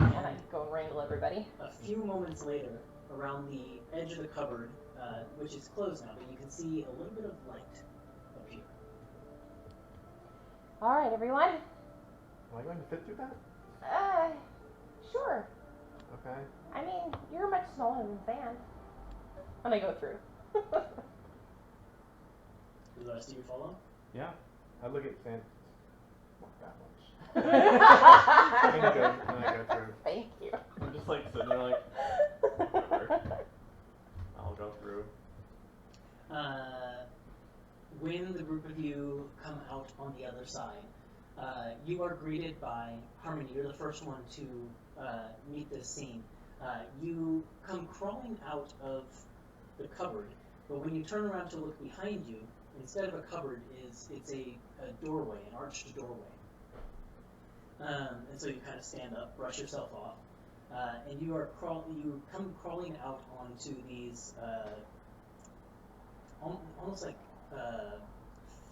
And And I go and wrangle everybody. a few moments later, around the edge of the cupboard, which is closed now, but you can see a little bit of light appear. Alright, everyone. Am I going to fit through that? Sure. Okay. I mean, you're much smaller than sand. And I go through. Do the rest of you follow? Yeah. I look at Sam. Not that much. Thank And I go through. you. I'm just like sitting there like, whatever. I'll go through. When the group of you come out on the other side, you are greeted by Harmony. You're the first one to meet this scene. You come crawling out of the cupboard, but when you turn around to look behind you, instead of a cupboard, it's a doorway, an arched doorway. And so you kind of stand up, brush yourself off, and you come crawling out onto these almost like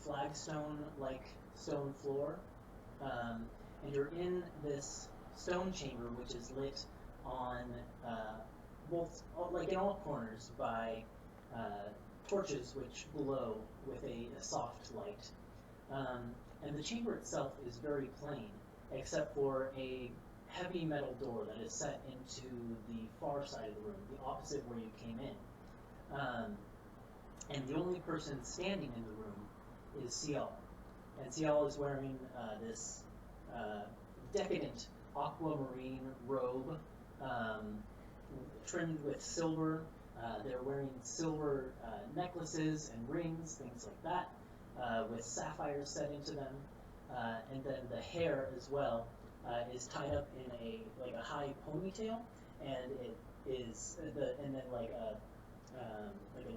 flagstone-like stone floor, and you're in this stone chamber, which is lit on both, like in all corners, by torches which glow with a soft light. And the chamber itself is very plain, except for a heavy metal door that is set into the far side of the room, the opposite where you came in. And the only person standing in the room is Cial. And Cial is wearing this decadent aquamarine robe, trimmed with silver. They're wearing silver necklaces and rings, things like that, with sapphires set into them. And then the hair as well is tied up in a high ponytail, and it is and then like a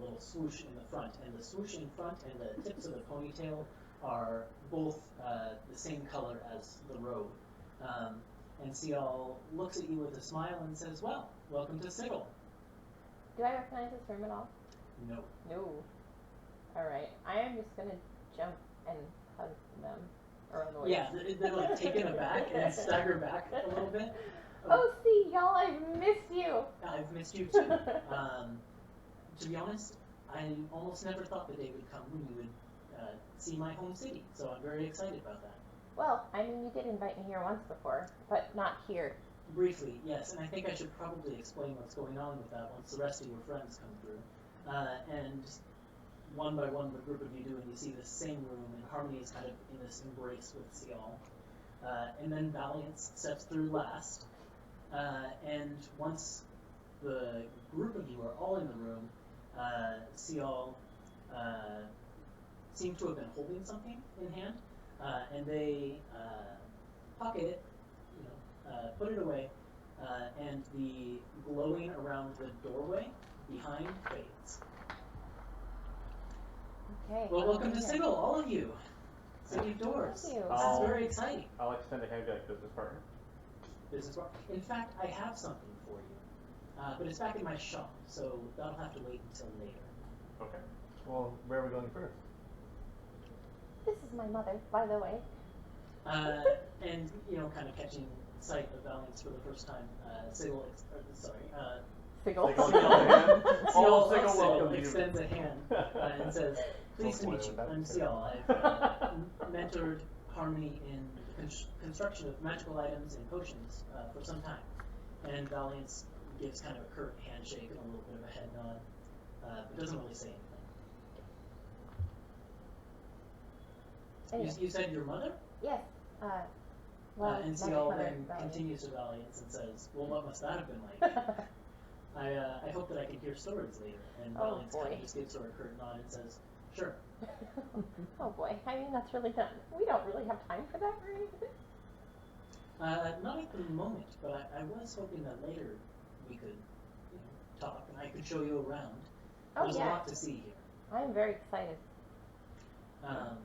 little swoosh in the front, and the swoosh in front and the tips of the ponytail are both the same color as the robe. And Cial looks at you with a smile and says, "Well, welcome to Sigil." Do I recognize this room at all? No. No. Alright, I am just gonna jump and hug them. Or on the way. Yeah, they're like taken aback and stagger back a little bit. Oh, see, y'all, I've missed you. I've missed you too. To be honest, I almost never thought the day would come when you would see my home city, so I'm very excited about that. Well, I mean, you did invite me here once before, but not here. Briefly, yes, and I think I should probably explain what's going on with that once the rest of your friends come through. And one by one, the group of you do, and you see the same room, and Harmony is kind of in this embrace with Cial. And then Valiant steps through last, and once the group of you are all in the room, Cial seems to have been holding something in hand, and they pocket it, put it away, and the glowing around the doorway behind fades. Okay. Well, welcome to Sigil, all of you. City of Doors. Thank you. This is very exciting. I'll extend a hand to like business partner. Business part. In fact, I have something for you, but it's back in my shop, so that'll have to wait until later. Okay. Well, where are we going first? This is my mother, by the way. And kind of catching sight of Valiance for the first time, Sigil, Sigil. Cial welcomes you. extends a hand and says, "Pleased to meet you. I'm Cial. I've mentored Harmony in the construction of magical items and potions for some time." And Valiance gives kind of a curt handshake and a little bit of a head nod, but doesn't really say anything. Anyway. You said your mother? Yes. And Cial then continues to Valiance and says, "Well, what must that have been like?" I hope that I can hear stories later. And Oh, Valiance kind boy. of just gives her a curt nod and says, "Sure." Oh boy, I mean, that's really not, we don't really have time for that, right? Not at the moment, but I was hoping that later we could talk and I could show you around. Oh, There's a yeah. lot to see here. I'm very excited. Um,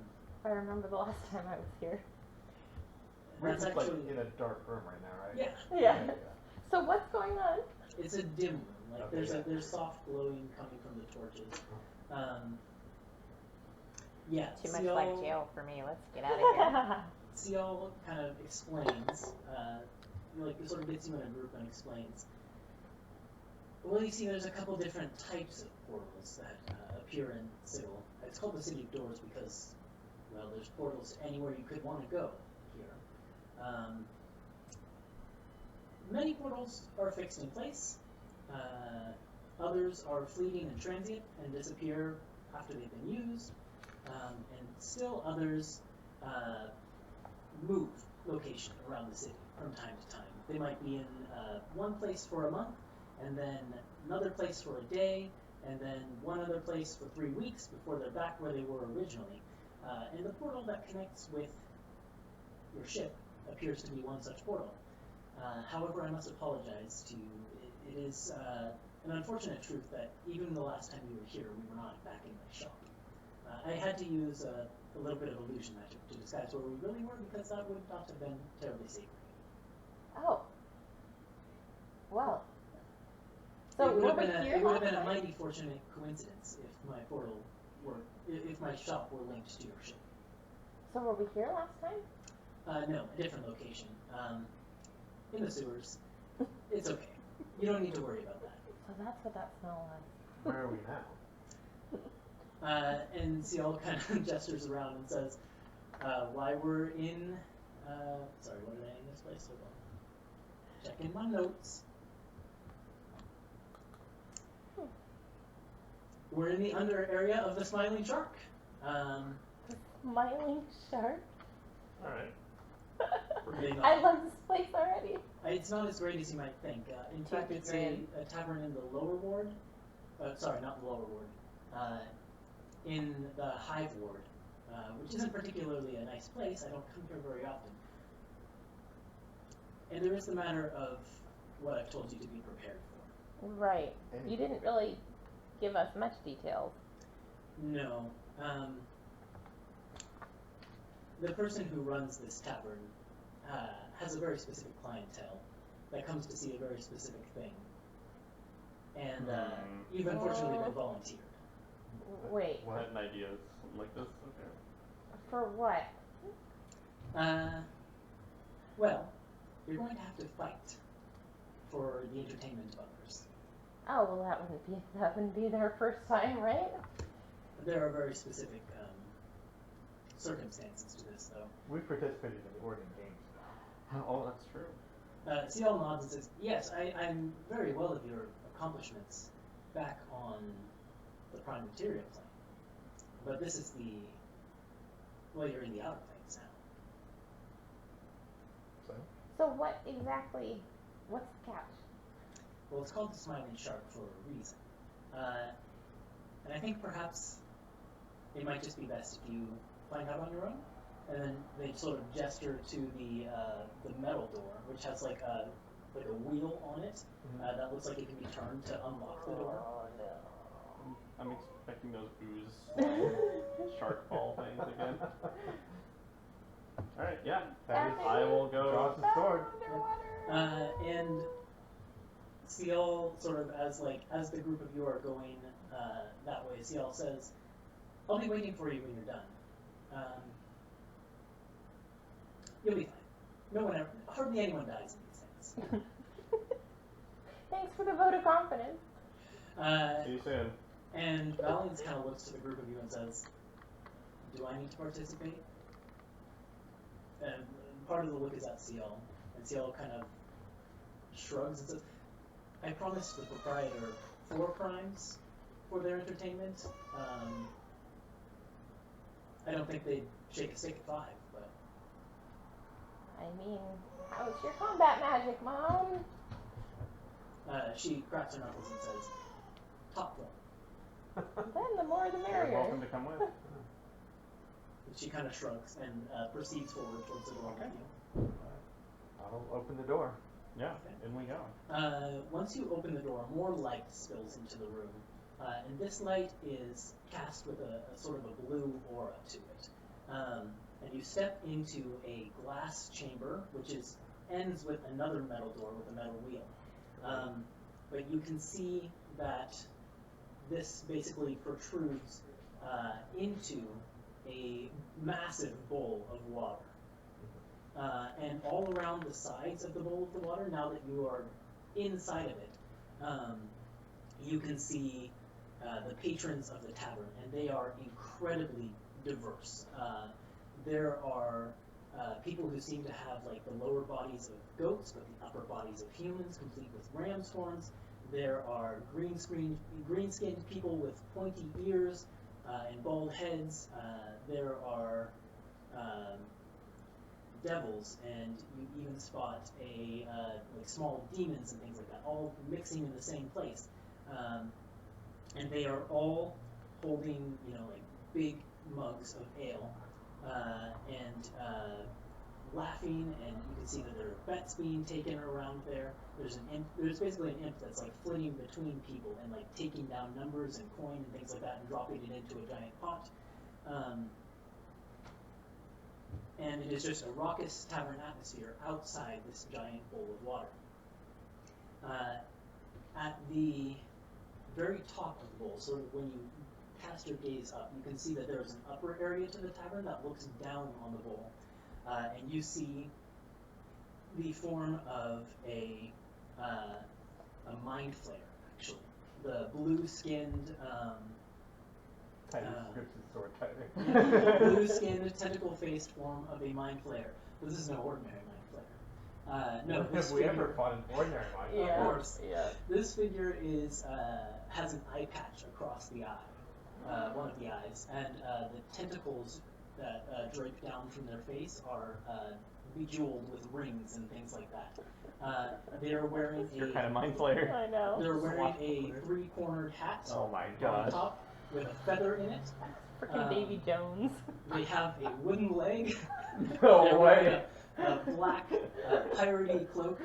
I remember the last time I was here. We're That's just actually like in a dark room right now, right? yeah. Yeah. So what's going on? It's a dim room. Like Okay, there's yeah. there's soft glowing coming from the torches. Yeah. Too much Cial- like jail for me. Let's get out of here. Cial kind of explains, sort of gets you in a group and explains. Well, you see, there's a couple different types of portals that appear in Sigil. It's called the City of Doors because, well, there's portals anywhere you could want to go here. Many portals are fixed in place. Others are fleeting and transient and disappear after they've been used. And still others move location around the city from time to time. They might be in one place for a month, and then another place for a day, and then one other place for 3 weeks before they're back where they were originally. And the portal that connects with your ship appears to be one such portal. However, I must apologize to you. It is an unfortunate truth that even the last time you were here, we were not back in my shop. I had to use a little bit of illusion magic to disguise where we really were, because that would not have been terribly safe. Oh. Well. So it would were have we been here it would have last been a time? mighty fortunate coincidence if my portal were, if my shop were linked to your ship. So were we here last time? No, a different location. In the sewers. It's okay. You don't need to worry about that. So that's what that smell was. Where are we now? And Ciel kind of gestures around and says, why we're in, sorry, what did I name this place? Hold on. Check in my notes. We're in the under area of the Smiling Shark. Smiling shark. Alright. I love this place already. It's not as great as you might think. In fact, it's a tavern in the lower ward. Sorry, not the lower ward. In the Hive ward, which isn't particularly a nice place. I don't come here very often. And there is the matter of what I've told you to be prepared for. Right. You didn't really give us much details. No. The person who runs this tavern has a very specific clientele that comes to see a very specific thing. And you've unfortunately been volunteered. Wait. What? Had an idea like this? Okay. For what? Well, you're going to have to fight for the entertainment of others. Oh well, that wouldn't be their first time, right? There are very specific circumstances to this, though. We participated in the Oregon Games. Oh, that's true. Ciel nods and says, yes, I'm very well of your accomplishments back on the prime material plane. But this is well, you're in the outer planes now. So? So what exactly? What's the catch? Well, it's called the Smiling Shark for a reason. And I think perhaps it might just be best if you find out on your own. And then they sort of gesture to the metal door, which has like a wheel on it that looks like it can be turned to unlock the door. Oh no. I'm expecting those ooze shark ball things again. Alright, yeah. That is, I will go. draws the sword. And Ciel sort of as the group of you are going that way, Ciel says, I'll be waiting for you when you're done. You'll be fine. Hardly anyone dies in these things. Thanks for the vote of confidence. See you soon. And Valiance kind of looks to the group of you and says, do I need to participate? And part of the look is at Ciel, and Ciel kind of shrugs and says, I promised the proprietor 4 primes for their entertainment. I don't think they'd shake a stick at 5, but... I mean, how's your combat magic, Mom? She cracks her knuckles and says, top 1. Then the more the You're merrier. welcome to come with. She kind of shrugs and proceeds forward towards the door with you. I'll open the door. Yeah, in we go. Once you open the door, more light spills into the room. And this light is cast with a sort of a blue aura to it. And you step into a glass chamber, which ends with another metal door with a metal wheel. But you can see that this basically protrudes into a massive bowl of water. And all around the sides of the bowl of the water, now that you are inside of it, you can see the patrons of the tavern, and they are incredibly diverse. There are people who seem to have like the lower bodies of goats, but the upper bodies of humans, complete with ram's horns. There are green-skinned people with pointy ears and bald heads. There are devils, and you even spot like small demons and things like that, all mixing in the same place. And they are all holding, like big mugs of ale, and laughing, and you can see that there are bets being taken around there. There's basically an imp that's like flitting between people and like taking down numbers and coin and things like that and dropping it into a giant pot. And it is just a raucous tavern atmosphere outside this giant bowl of water. At the very top of the bowl, so when you cast your gaze up, you can see that there is an upper area to the tavern that looks down on the bowl. And you see the form of a mind flayer, actually. The blue-skinned, blue-skinned, tentacle-faced form of a mind flayer. But this is no ordinary mind flayer. No, this Have we ever fought an ordinary mind flayer? Yeah. Of course. Yeah. This figure has an eye patch across the eye, one of the eyes, and the tentacles that drape down from their face are bejeweled with rings and things like that. They are wearing Your kind of mind flayer. I know. They're wearing a three-cornered hat Oh my on gosh. top with a feather in it. Freaking Davy Jones. They have a wooden leg. No They're way. wearing a black piratey cloak.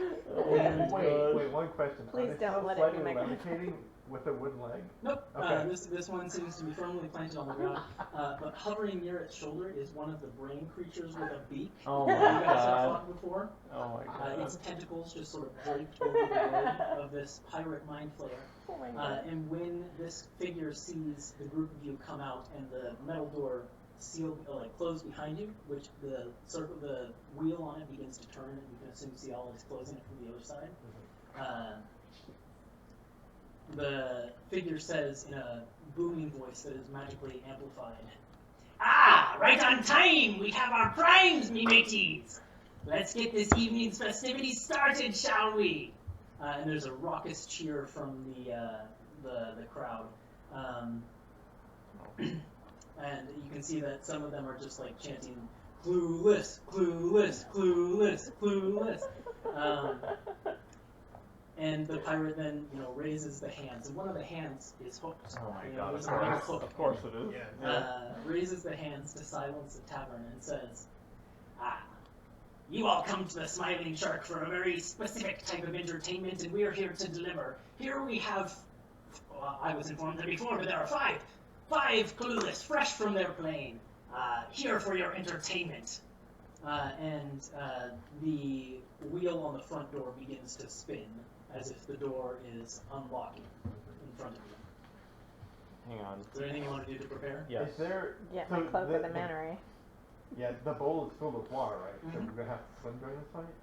And Wait, one question. Please Are they don't still let it be slightly my levitating with a wooden leg? nope, Okay. this one seems to be firmly planted on the ground. But hovering near its shoulder is one of the brain creatures with a beak. Oh that my you guys have god. fought before. Oh my god. Its tentacles just sort of draped over the head of this pirate mind flayer. Oh my god. And when this figure sees the group of you come out and the metal door close behind you, which the wheel on it begins to turn, and you can assume Cial is closing it from the other side. The figure says in a booming voice that is magically amplified, "Ah, right on time! We have our primes, me mateys! Let's get this evening's festivities started, shall we?" And there's a raucous cheer from the crowd. And you can see that some of them are just like chanting, "Clueless, clueless, clueless, clueless." And the pirate then, raises the hands, and one of the hands is hooked. Oh my You know, god, there's of a metal course. hook. Of course it is. Yeah. Raises the hands to silence the tavern and says, "Ah, you all come to the Smiling Shark for a very specific type of entertainment, and we are here to deliver. Here we have, I was informed that before, but there are five clueless, fresh from their plane, here for your entertainment." And the wheel on the front door begins to spin, as if the door is unlocking in front of you. Hang on. Is there anything you want to do to prepare? Yes. Is there... Get so my cloak of the Mannery. Yeah, the bowl is filled with water, right? So Mhm. we're gonna have to swim during this fight?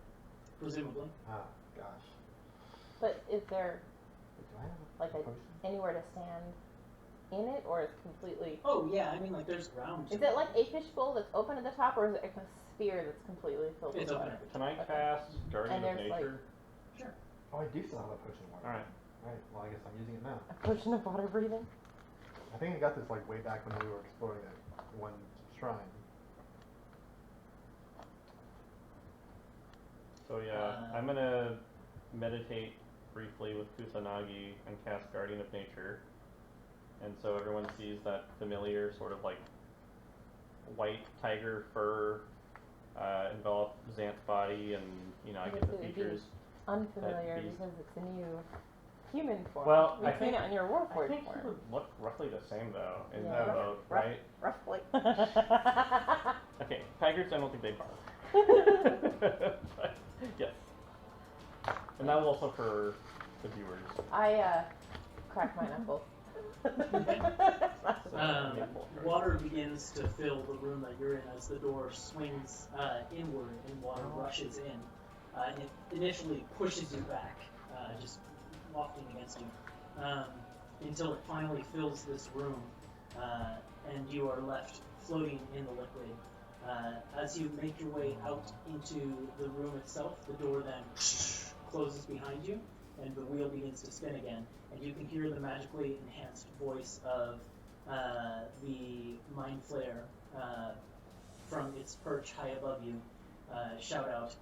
Presumably. Ah, gosh. But is there Wait, do I have like a potion? anywhere to stand in it, or is it completely? Oh yeah, I mean like there's ground. Is it like a fishbowl that's open at the top, or is it a sphere that's completely filled It's with open. water? Can I Okay. cast Guardian And of there's, like- Nature? Sure. Oh, I do still have a potion of water. Alright. Alright, well I guess I'm using it now. A potion of water breathing. I think I got this like way back when we were exploring that one shrine. So yeah, I'm gonna meditate briefly with Kusanagi and cast Guardian of Nature. And so everyone sees that familiar sort of like white tiger fur envelop Xant's body, and I get the Yes, it would be features. Unfamiliar beast. because it's a new human form. Well, We've I seen think- it on your I Warforged think he form. would look roughly the same though in Yeah. the boat, right? Roughly. Okay, tigers I don't think they bark. But, yes. And that was also for the viewers. I cracked my knuckles. Water begins to fill the room that you're in as the door swings inward and water rushes in. And it initially pushes you back, just wafting against you, until it finally fills this room, and you are left floating in the liquid. As you make your way out into the room itself, the door then closes behind you, and the wheel begins to spin again, and you can hear the magically enhanced voice of the Mind Flayer from its perch high above you shout out,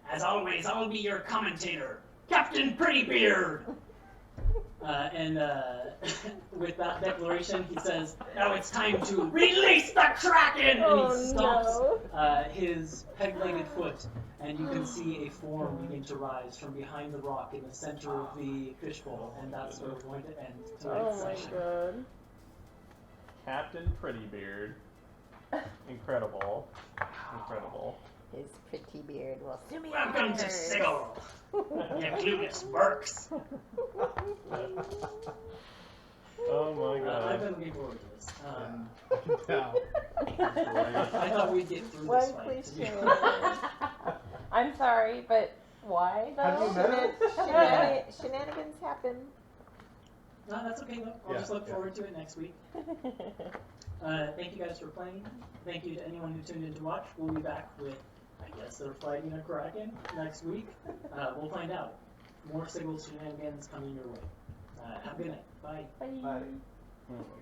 "As always, I'll be your commentator, Captain Prettybeard!" And with that declaration, he says, "Now it's time to release the Kraken!" And he stomps his peg-legged foot, and you can see a form begin to rise from behind the rock in the center of the fishbowl, and that's where we're going to end tonight's session. God. Captain Prettybeard. Incredible. Incredible. His pretty beard will soon be Welcome to ours. Sigil, you clueless mercs. Oh my god. I've been looking forward to this. I can tell. I thought we'd get through One this fight. cliche. I'm sorry, but why though? Have you met him? Shenanigans happen. No, that's okay though. I'll Yeah, just look yeah. forward to it next week. Thank you guys for playing. Thank you to anyone who tuned in to watch. We'll be back with, I guess they're fighting a Kraken next week. We'll find out. More Sigil shenanigans coming your way. Have a good night. Bye. Bye. Bye.